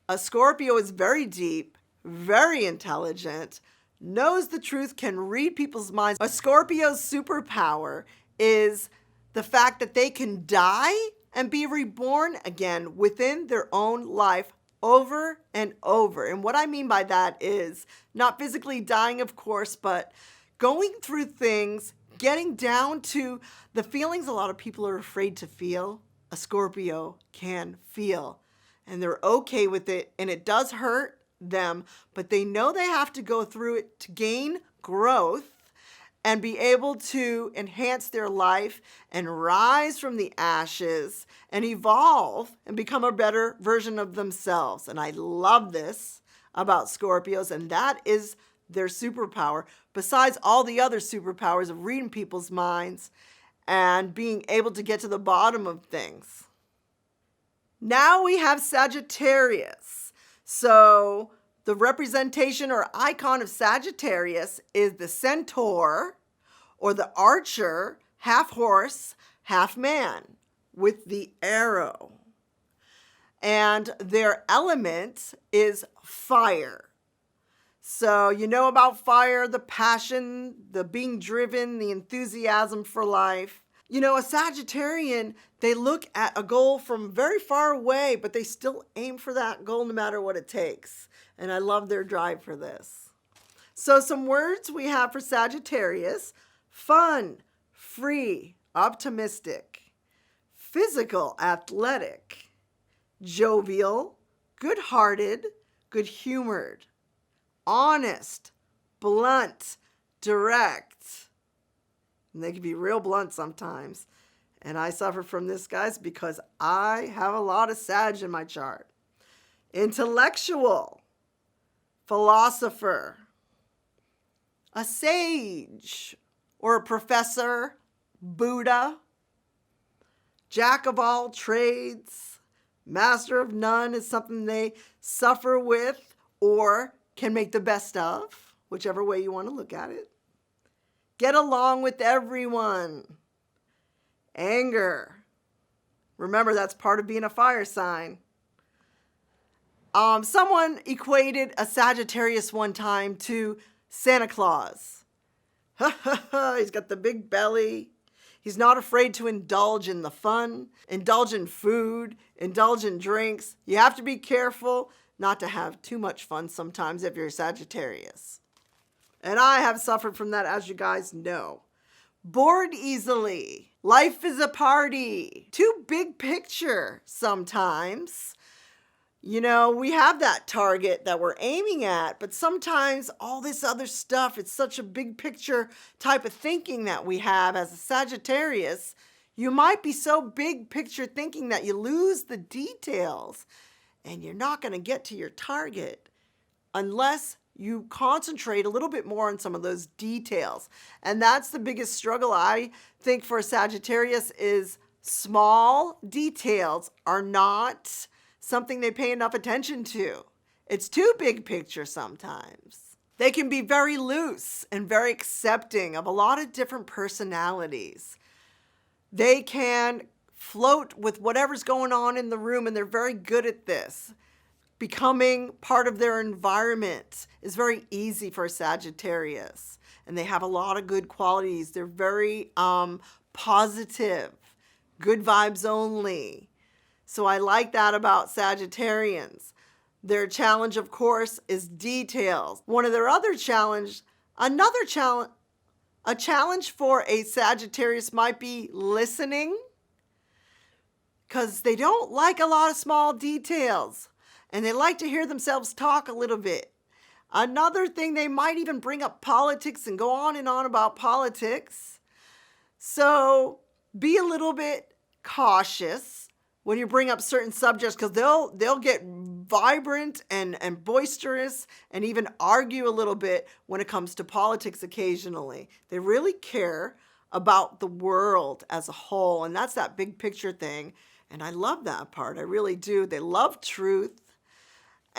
a Scorpio is very deep, very intelligent, knows the truth, can read people's minds. A Scorpio's superpower is the fact that they can die and be reborn again within their own life over and over. And what I mean by that is not physically dying, of course, but going through things, getting down to the feelings a lot of people are afraid to feel. A Scorpio can feel, and they're okay with it, and it does hurt them, but they know they have to go through it to gain growth. and be able to enhance their life and rise from the ashes and evolve and become a better version of themselves. And I love this about Scorpios, and that is their superpower, besides all the other superpowers of reading people's minds and being able to get to the bottom of things. Now we have Sagittarius. So the representation or icon of Sagittarius is the centaur or the archer, half horse, half man, with the arrow. And their element is fire. So you know about fire, the passion, the being driven, the enthusiasm for life. You know, a Sagittarian, they look at a goal from very far away, but they still aim for that goal no matter what it takes. And I love their drive for this. So some words we have for Sagittarius: fun, free, optimistic, physical, athletic, jovial, good-hearted, good-humored, honest, blunt, direct. And they can be real blunt sometimes. And I suffer from this, guys, because I have a lot of Sag in my chart. Intellectual, philosopher, a sage or a professor, Buddha, jack of all trades, master of none is something they suffer with or can make the best of, whichever way you want to look at it. Get along with everyone. Anger. Remember, that's part of being a fire sign. Someone equated a Sagittarius one time to Santa Claus. He's got the big belly. He's not afraid to indulge in the fun, indulge in food, indulge in drinks. You have to be careful not to have too much fun sometimes if you're a Sagittarius. And I have suffered from that, as you guys know. Bored easily. Life is a party. Too big picture sometimes. You know, we have that target that we're aiming at, but sometimes all this other stuff, it's such a big picture type of thinking that we have as a Sagittarius. You might be so big picture thinking that you lose the details and you're not going to get to your target unless you concentrate a little bit more on some of those details. And that's the biggest struggle, I think, for a Sagittarius is small details are not something they pay enough attention to. It's too big picture sometimes. They can be very loose and very accepting of a lot of different personalities. They can float with whatever's going on in the room, and they're very good at this. Becoming part of their environment is very easy for a Sagittarius, and they have a lot of good qualities. They're very positive, good vibes only. So I like that about Sagittarians. Their challenge, of course, is details. One of their other challenge, a challenge for a Sagittarius might be listening, because they don't like a lot of small details. And they like to hear themselves talk a little bit. Another thing, they might even bring up politics and go on and on about politics. So be a little bit cautious when you bring up certain subjects, because they'll get vibrant and boisterous and even argue a little bit when it comes to politics occasionally. They really care about the world as a whole, and that's that big picture thing. And I love that part. I really do. They love truth.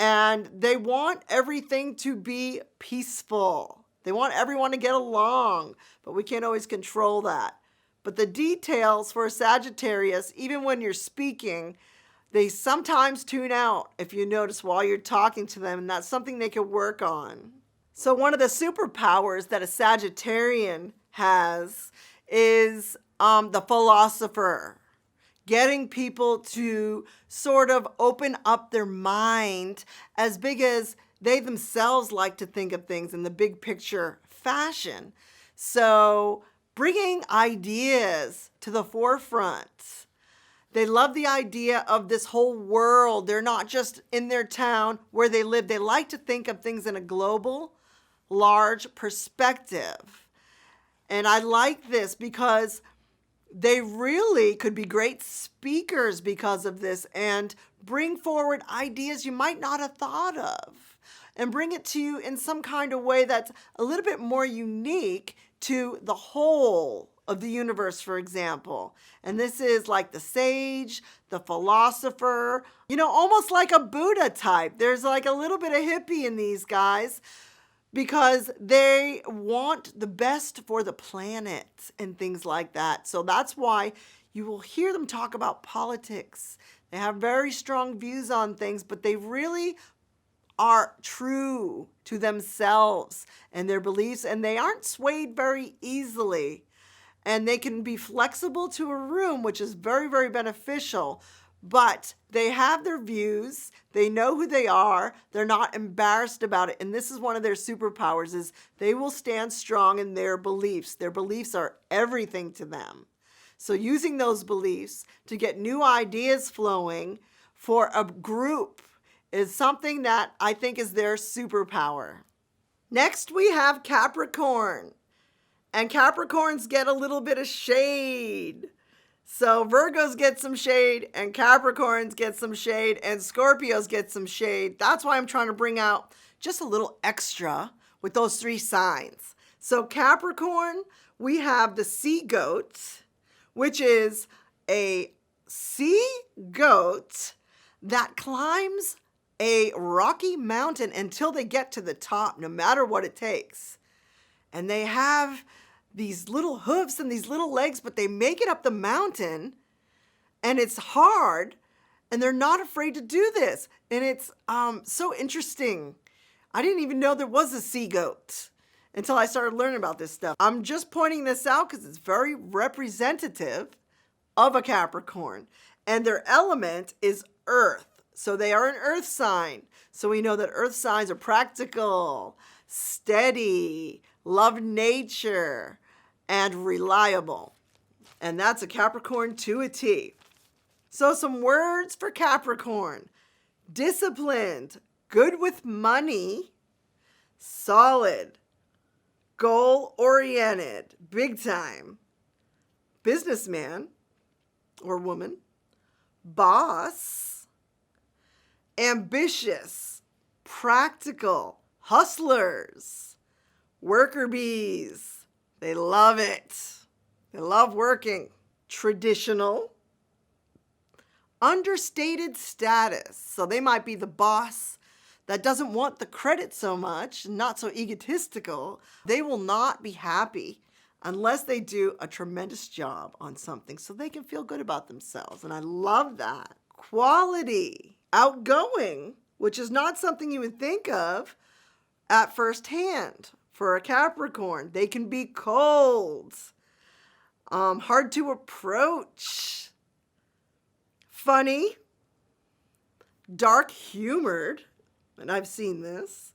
And they want everything to be peaceful. They want everyone to get along, but we can't always control that. But the details for a Sagittarius, even when you're speaking, they sometimes tune out if you notice while you're talking to them, and that's something they can work on. So one of the superpowers that a Sagittarian has is the philosopher. Getting people to sort of open up their mind as big as they themselves like to think of things in the big picture fashion. So bringing ideas to the forefront. They love the idea of this whole world. They're not just in their town where they live. They like to think of things in a global, large perspective. And I like this because they really could be great speakers because of this and bring forward ideas you might not have thought of and bring it to you in some kind of way that's a little bit more unique to the whole of the universe, for example. And this is like the sage, the philosopher, almost like a Buddha type. There's like a little bit of hippie in these guys, because they want the best for the planet and things like that. So that's why you will hear them talk about politics. They have very strong views on things, but they really are true to themselves and their beliefs, and they aren't swayed very easily. And they can be flexible to a room, which is very, very beneficial. But they have their views, they know who they are, they're not embarrassed about it. And this is one of their superpowers, is they will stand strong in their beliefs. Their beliefs are everything to them. So using those beliefs to get new ideas flowing for a group is something that I think is their superpower. Next, we have Capricorn. And Capricorns get a little bit of shade. So Virgos get some shade, and Capricorns get some shade, and Scorpios get some shade. That's why I'm trying to bring out just a little extra with those three signs. So Capricorn, we have the sea goat, which is a sea goat that climbs a rocky mountain until they get to the top, no matter what it takes. And they have these little hoofs and these little legs, but they make it up the mountain, and it's hard, and they're not afraid to do this. And it's so interesting. I didn't even know there was a sea goat until I started learning about this stuff. I'm just pointing this out because it's very representative of a Capricorn, and their element is earth. So they are an earth sign. So we know that earth signs are practical, steady, love nature, and reliable. And that's a Capricorn to a T. So some words for Capricorn: disciplined, good with money, solid, goal-oriented, big time, businessman or woman, boss, ambitious, practical, hustlers, worker bees. They love it. They love working. Traditional, understated status. So they might be the boss that doesn't want the credit so much, not so egotistical. They will not be happy unless they do a tremendous job on something so they can feel good about themselves. And I love that. Quality, outgoing, which is not something you would think of at first hand. For a Capricorn, they can be cold, hard to approach, funny, dark-humored, and I've seen this,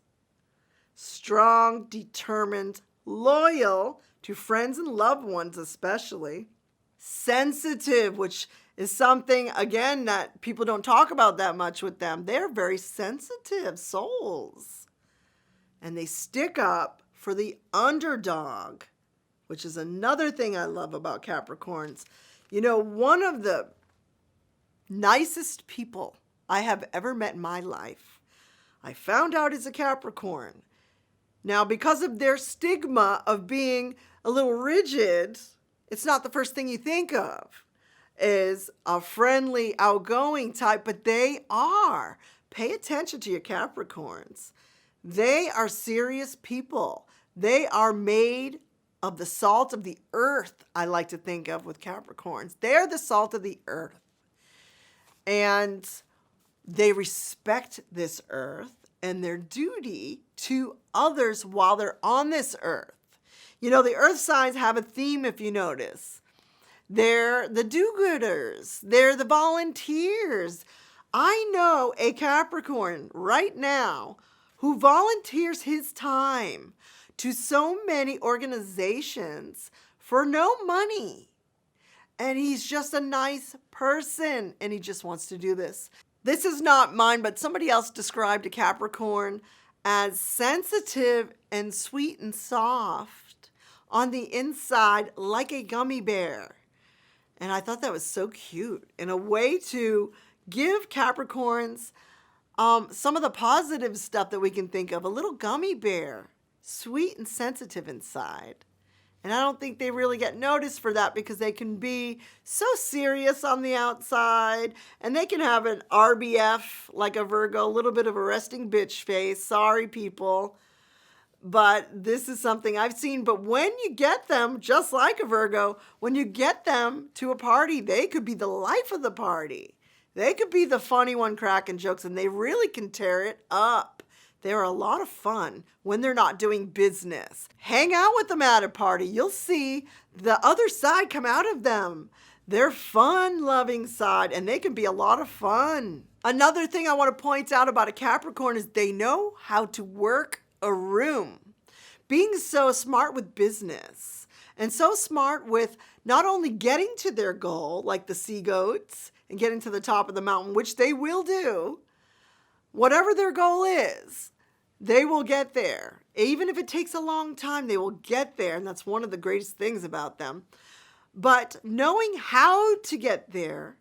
strong, determined, loyal to friends and loved ones especially, sensitive, which is something, again, that people don't talk about that much with them. They're very sensitive souls, and they stick up for the underdog, which is another thing I love about Capricorns. One of the nicest people I have ever met in my life, I found out is a Capricorn. Now, because of their stigma of being a little rigid, it's not the first thing you think of, is a friendly, outgoing type, but they are. Pay attention to your Capricorns. They are serious people. They are made of the salt of the earth, I like to think of with Capricorns. They're the salt of the earth. And they respect this earth and their duty to others while they're on this earth. The earth signs have a theme, if you notice. They're the do-gooders. They're the volunteers. I know a Capricorn right now who volunteers his time to so many organizations for no money. And he's just a nice person, and he just wants to do this. This is not mine, but somebody else described a Capricorn as sensitive and sweet and soft on the inside like a gummy bear. And I thought that was so cute, in a way to give Capricorns some of the positive stuff that we can think of. A little gummy bear, sweet and sensitive inside. And I don't think they really get noticed for that, because they can be so serious on the outside, and they can have an RBF like a Virgo, a little bit of a resting bitch face. Sorry, people. But this is something I've seen. But when you get them, just like a Virgo, when you get them to a party, they could be the life of the party. They could be the funny one cracking jokes, and they really can tear it up. They're a lot of fun when they're not doing business. Hang out with them at a party. You'll see the other side come out of them. Their fun-loving side, and they can be a lot of fun. Another thing I want to point out about a Capricorn is they know how to work a room. Being so smart with business, and so smart with not only getting to their goal, like the sea goats, and getting to the top of the mountain, which they will do. Whatever their goal is, they will get there. Even if it takes a long time, they will get there. And that's one of the greatest things about them. But knowing how to get there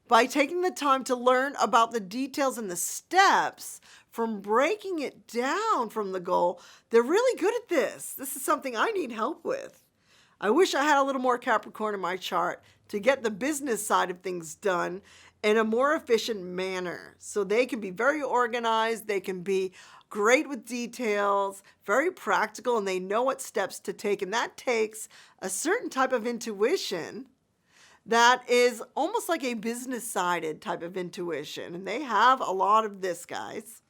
by taking the time to learn about the details and the steps from breaking it down from the goal, they're really good at this. This is something I need help with. I wish I had a little more Capricorn in my chart to get the business side of things done in a more efficient manner. So they can be very organized, they can be great with details, very practical, and they know what steps to take. And that takes a certain type of intuition that is almost like a business-sided type of intuition. And they have a lot of this, guys.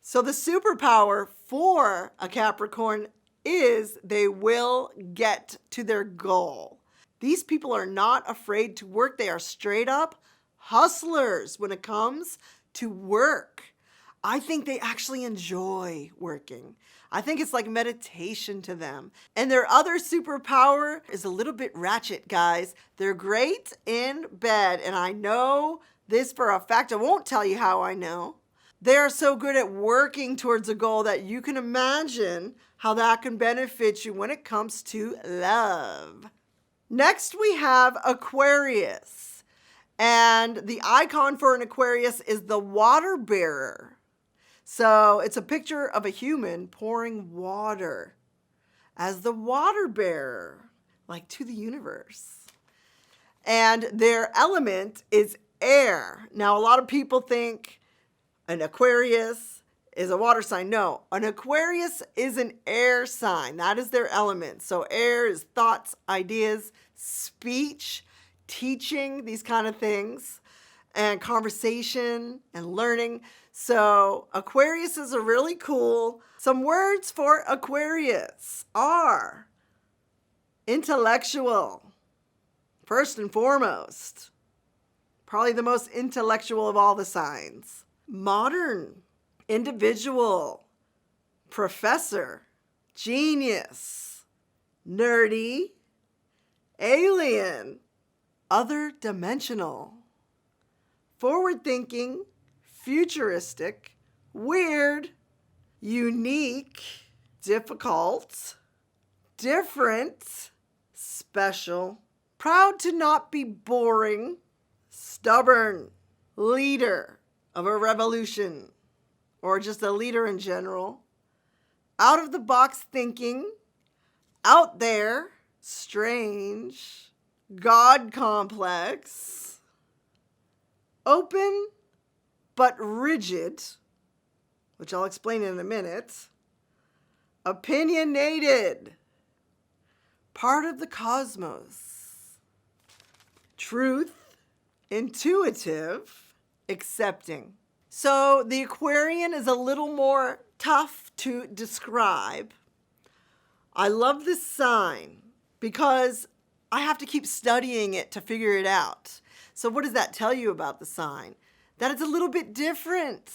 So the superpower for a Capricorn is they will get to their goal. These people are not afraid to work. They are straight up hustlers when it comes to work. I think they actually enjoy working. I think it's like meditation to them. And their other superpower is a little bit ratchet, guys. They're great in bed. And I know this for a fact. I won't tell you how I know. They are so good at working towards a goal that you can imagine how that can benefit you when it comes to love. Next, we have Aquarius. And the icon for an Aquarius is the water bearer. So it's a picture of a human pouring water as the water bearer, like to the universe. And their element is air. Now, a lot of people think an Aquarius is a water sign. No, an Aquarius is an air sign. That is their element. So air is thoughts, ideas, speech, teaching, these kind of things, and conversation and learning. So Aquariuses are really cool. Some words for Aquarius are intellectual, first and foremost. Probably the most intellectual of all the signs. Modern, individual, professor, genius, nerdy, alien, other dimensional, forward-thinking, futuristic, weird, unique, difficult, different, special, proud to not be boring, stubborn, leader of a revolution, or just a leader in general, out of the box thinking, out there, strange, God complex, open but rigid, which I'll explain in a minute, opinionated, part of the cosmos, truth, intuitive, accepting. So the Aquarian is a little more tough to describe. I love this sign because I have to keep studying it to figure it out. So what does that tell you about the sign? That it's a little bit different.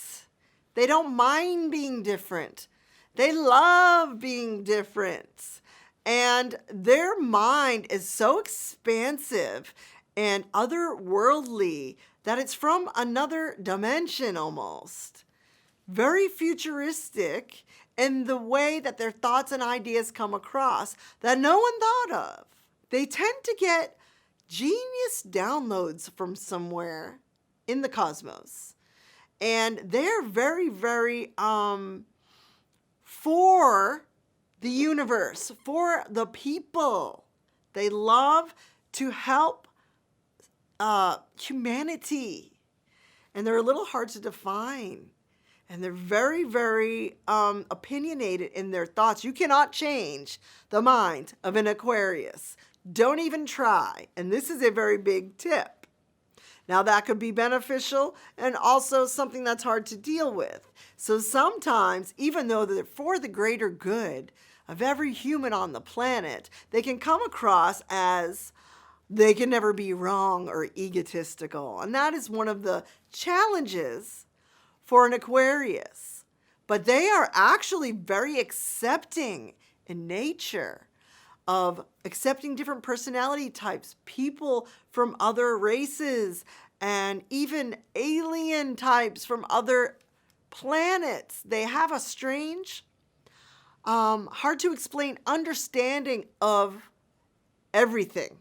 They don't mind being different. They love being different. And their mind is so expansive and otherworldly that it's from another dimension almost. very futuristic in the way that their thoughts and ideas come across that no one thought of. They tend to get genius downloads from somewhere in the cosmos. And they're very, very for the universe, for the people. They love to help humanity. And they're a little hard to define. And they're very, very opinionated in their thoughts. You cannot change the mind of an Aquarius. Don't even try. And this is a very big tip. Now, that could be beneficial and also something that's hard to deal with. So sometimes, even though they're for the greater good of every human on the planet, they can come across as they can never be wrong or egotistical. And that is one of the challenges for an Aquarius. But they are actually very accepting in nature of accepting different personality types, people from other races, and even alien types from other planets. They have a strange, hard to explain understanding of everything.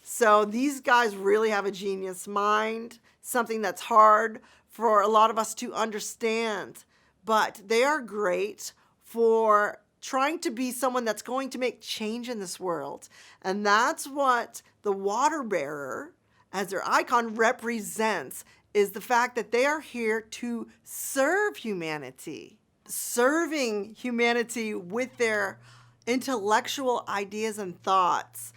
So these guys really have a genius mind, something that's hard for a lot of us to understand. But they are great for trying to be someone that's going to make change in this world. And that's what the water bearer, as their icon, represents, is the fact that they are here to serve humanity. Serving humanity with their intellectual ideas and thoughts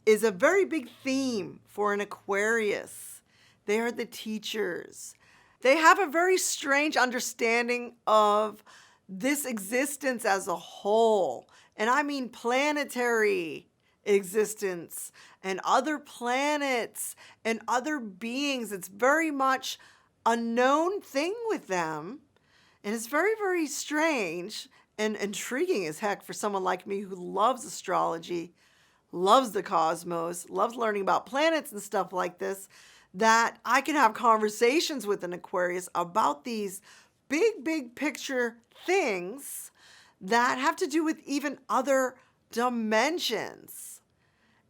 is a very big theme for an Aquarius. They are the teachers. They have a very strange understanding of this existence as a whole. And I mean planetary existence and other planets and other beings. It's very much a known thing with them. And it's very, very strange and intriguing as heck for someone like me who loves astrology, loves the cosmos, loves learning about planets and stuff like this, that I can have conversations with an Aquarius about these big, big picture things that have to do with even other dimensions.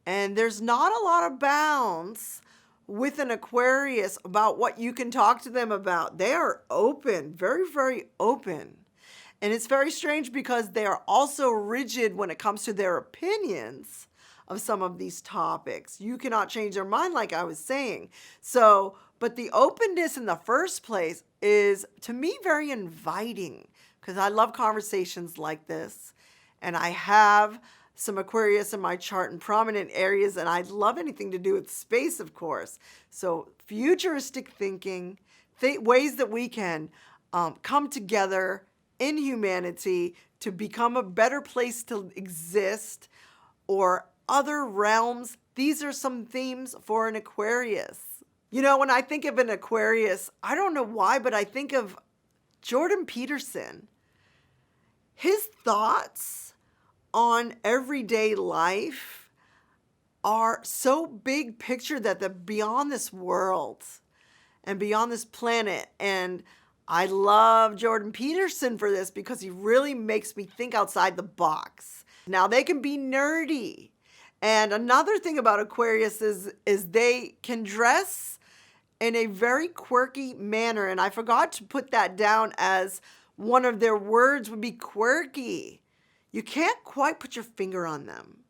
And there's not a lot of bounds with an Aquarius about what you can talk to them about. They are open, very, very open. And it's very strange because they are also rigid when it comes to their opinions of some of these topics. You cannot change their mind, like I was saying. So, but the openness in the first place is, to me, very inviting, because I love conversations like this. And I have some Aquarius in my chart in prominent areas, and I love anything to do with space, of course. So futuristic thinking, ways that we can come together in humanity to become a better place to exist, or other realms. These are some themes for an Aquarius. You know, when I think of an Aquarius, I don't know why, but I think of Jordan Peterson. His thoughts on everyday life are so big picture that they're beyond this world and beyond this planet. And I love Jordan Peterson for this because he really makes me think outside the box. Now, they can be nerdy. And another thing about Aquarius is they can dress in a very quirky manner. And I forgot to put that down as one of their words would be quirky. You can't quite put your finger on them,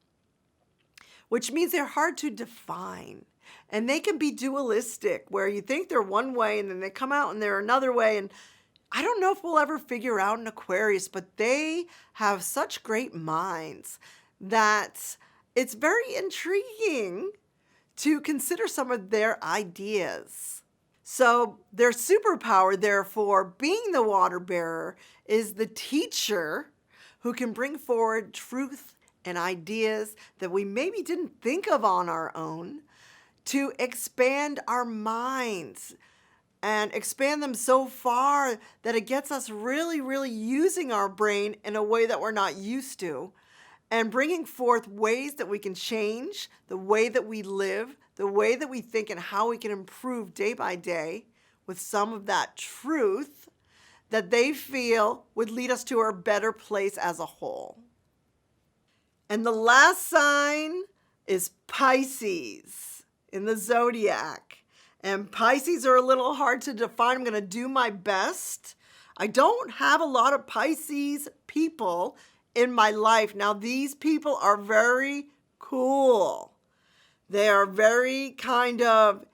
which means they're hard to define. And they can be dualistic, where you think they're one way and then they come out and they're another way. And I don't know if we'll ever figure out an Aquarius, but they have such great minds that it's very intriguing to consider some of their ideas. So their superpower, therefore, being the water bearer, is the teacher who can bring forward truth and ideas that we maybe didn't think of on our own, to expand our minds and expand them so far that it gets us really, really using our brain in a way that we're not used to, and bringing forth ways that we can change the way that we live, the way that we think, and how we can improve day by day with some of that truth that they feel would lead us to a better place as a whole. And the last sign is Pisces in the zodiac. And Pisces are a little hard to define. I'm going to do my best. I don't have a lot of Pisces people in my life. Now, these people are very cool. They are very kind of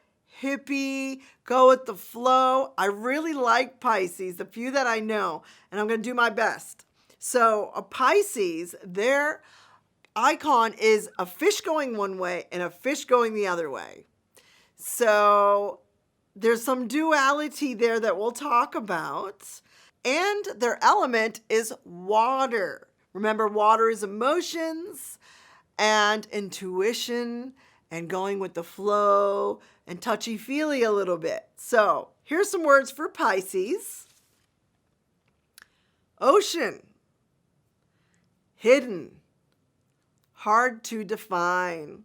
hippie, go with the flow. I really like Pisces, the few that I know, and I'm going to do my best. So a Pisces, their icon is a fish going one way and a fish going the other way. So there's some duality there that we'll talk about. And their element is water. Remember, water is emotions and intuition and going with the flow and touchy-feely a little bit. So here's some words for Pisces. Ocean, hidden, hard to define,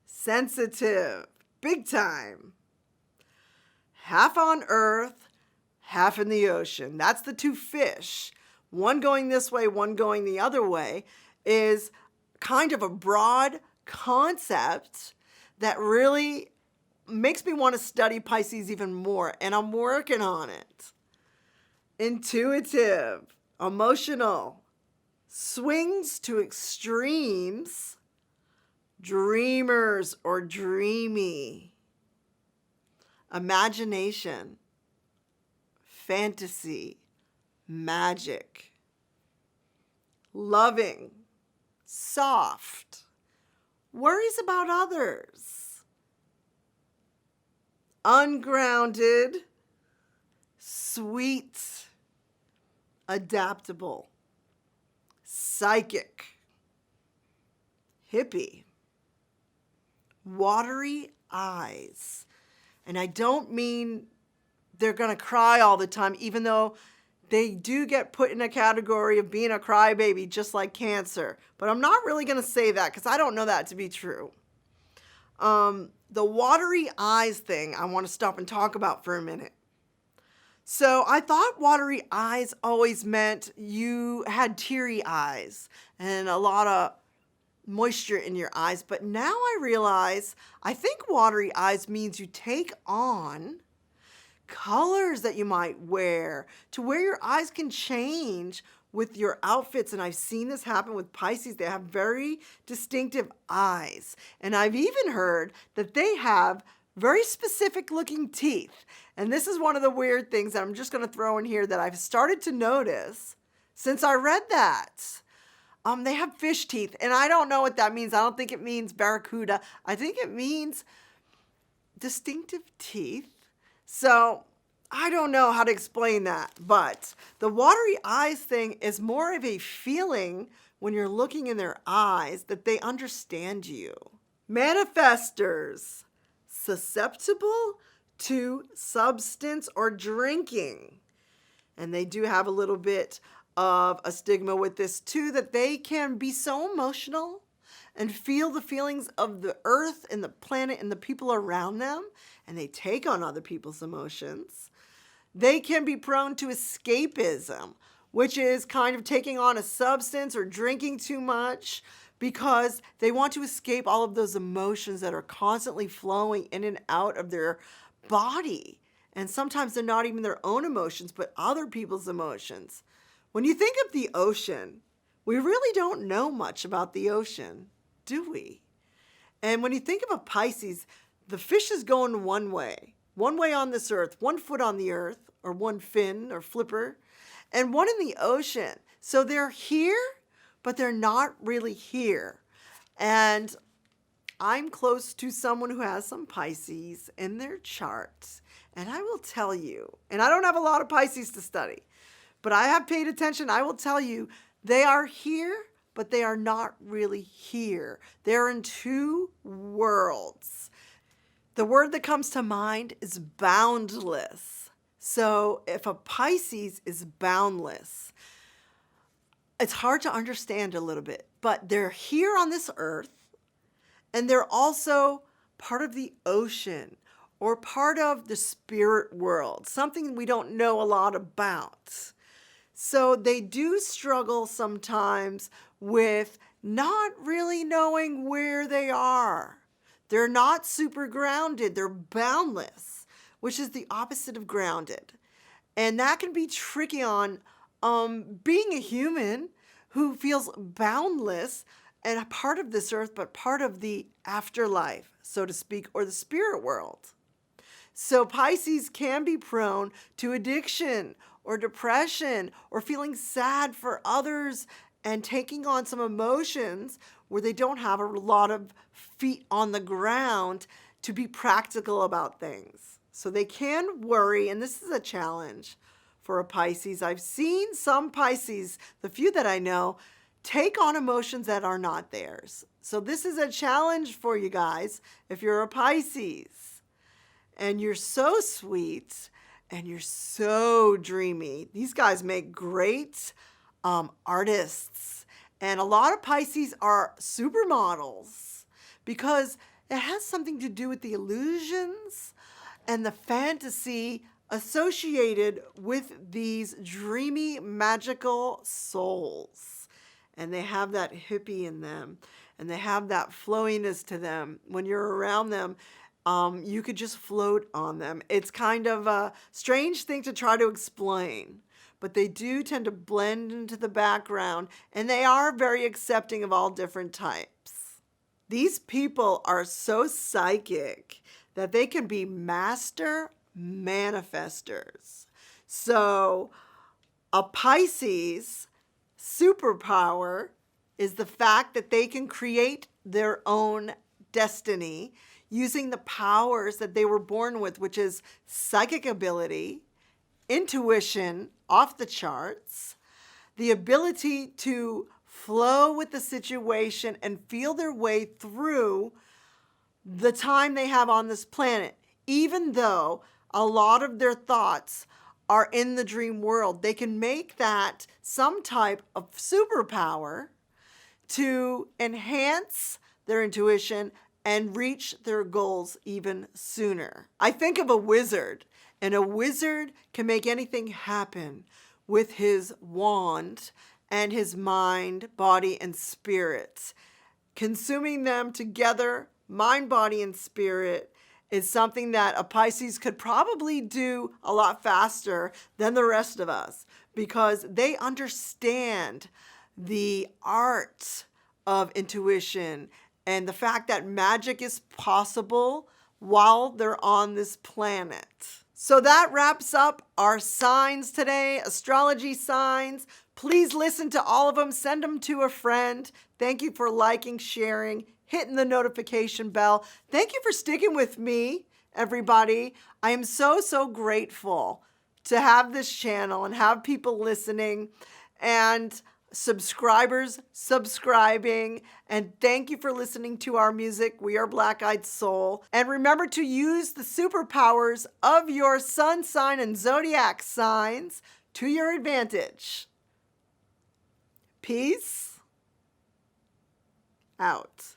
sensitive, big time, half on earth, half in the ocean. That's the two fish. One going this way, one going the other way is kind of a broad concept that really makes me want to study Pisces even more, and I'm working on it. Intuitive, emotional, swings to extremes, dreamers or dreamy, imagination, fantasy, magic, loving, soft, worries about others, ungrounded, sweet, adaptable, psychic, hippie, watery eyes. And I don't mean they're going to cry all the time, even though they do get put in a category of being a crybaby, just like Cancer. But I'm not really going to say that because I don't know that to be true. The watery eyes thing I want to stop and talk about for a minute. So I thought watery eyes always meant you had teary eyes and a lot of moisture in your eyes. But now I realize I think watery eyes means you take on colors that you might wear to where your eyes can change with your outfits. And I've seen this happen with Pisces. They have very distinctive eyes. And I've even heard that they have very specific looking teeth. And this is one of the weird things that I'm just going to throw in here that I've started to notice since I read that. They have fish teeth, and I don't know what that means. I don't think it means barracuda. I think it means distinctive teeth. So I don't know how to explain that, but the watery eyes thing is more of a feeling when you're looking in their eyes that they understand you. Manifestors, susceptible to substance or drinking. And they do have a little bit of a stigma with this too, that they can be so emotional and feel the feelings of the earth and the planet and the people around them, and they take on other people's emotions. They can be prone to escapism, which is kind of taking on a substance or drinking too much because they want to escape all of those emotions that are constantly flowing in and out of their body. And sometimes they're not even their own emotions, but other people's emotions. When you think of the ocean, we really don't know much about the ocean, do we? And when you think of a Pisces, the fish is going one way on this earth, 1 foot on the earth, or one fin or flipper, and one in the ocean. So they're here, but they're not really here. And I'm close to someone who has some Pisces in their chart. And I will tell you, and I don't have a lot of Pisces to study, but I have paid attention. I will tell you, they are here, but they are not really here. They're in two worlds. The word that comes to mind is boundless. So if a Pisces is boundless, it's hard to understand a little bit, but they're here on this earth, and they're also part of the ocean, or part of the spirit world, something we don't know a lot about. So they do struggle sometimes with not really knowing where they are. They're not super grounded, they're boundless, which is the opposite of grounded. And that can be tricky on being a human who feels boundless and a part of this earth, but part of the afterlife, so to speak, or the spirit world. So Pisces can be prone to addiction or depression or feeling sad for others and taking on some emotions where they don't have a lot of feet on the ground to be practical about things. So they can worry, and this is a challenge for a Pisces. I've seen some Pisces, the few that I know, take on emotions that are not theirs. So this is a challenge for you guys if you're a Pisces. And you're so sweet and you're so dreamy. These guys make great artists. And a lot of Pisces are supermodels because it has something to do with the illusions and the fantasy associated with these dreamy, magical souls. And they have that hippie in them and they have that flowiness to them. When you're around them, you could just float on them. It's kind of a strange thing to try to explain, but they do tend to blend into the background and they are very accepting of all different types. These people are so psychic that they can be master manifestors. So a Pisces superpower is the fact that they can create their own destiny using the powers that they were born with, which is psychic ability, intuition off the charts, the ability to flow with the situation and feel their way through the time they have on this planet. Even though a lot of their thoughts are in the dream world, they can make that some type of superpower to enhance their intuition and reach their goals even sooner. I think of a wizard, and a wizard can make anything happen with his wand and his mind, body, and spirit. Consuming them together, mind, body, and spirit, is something that a Pisces could probably do a lot faster than the rest of us because they understand the art of intuition and the fact that magic is possible while they're on this planet. So that wraps up our signs today, astrology signs. Please listen to all of them. Send them to a friend. Thank you for liking, sharing, hitting the notification bell. Thank you for sticking with me, everybody. I am so, so grateful to have this channel and have people listening and subscribers subscribing, and thank you for listening to our music. We are Black Eyed Soul. And remember to use the superpowers of your sun sign and zodiac signs to your advantage. Peace out.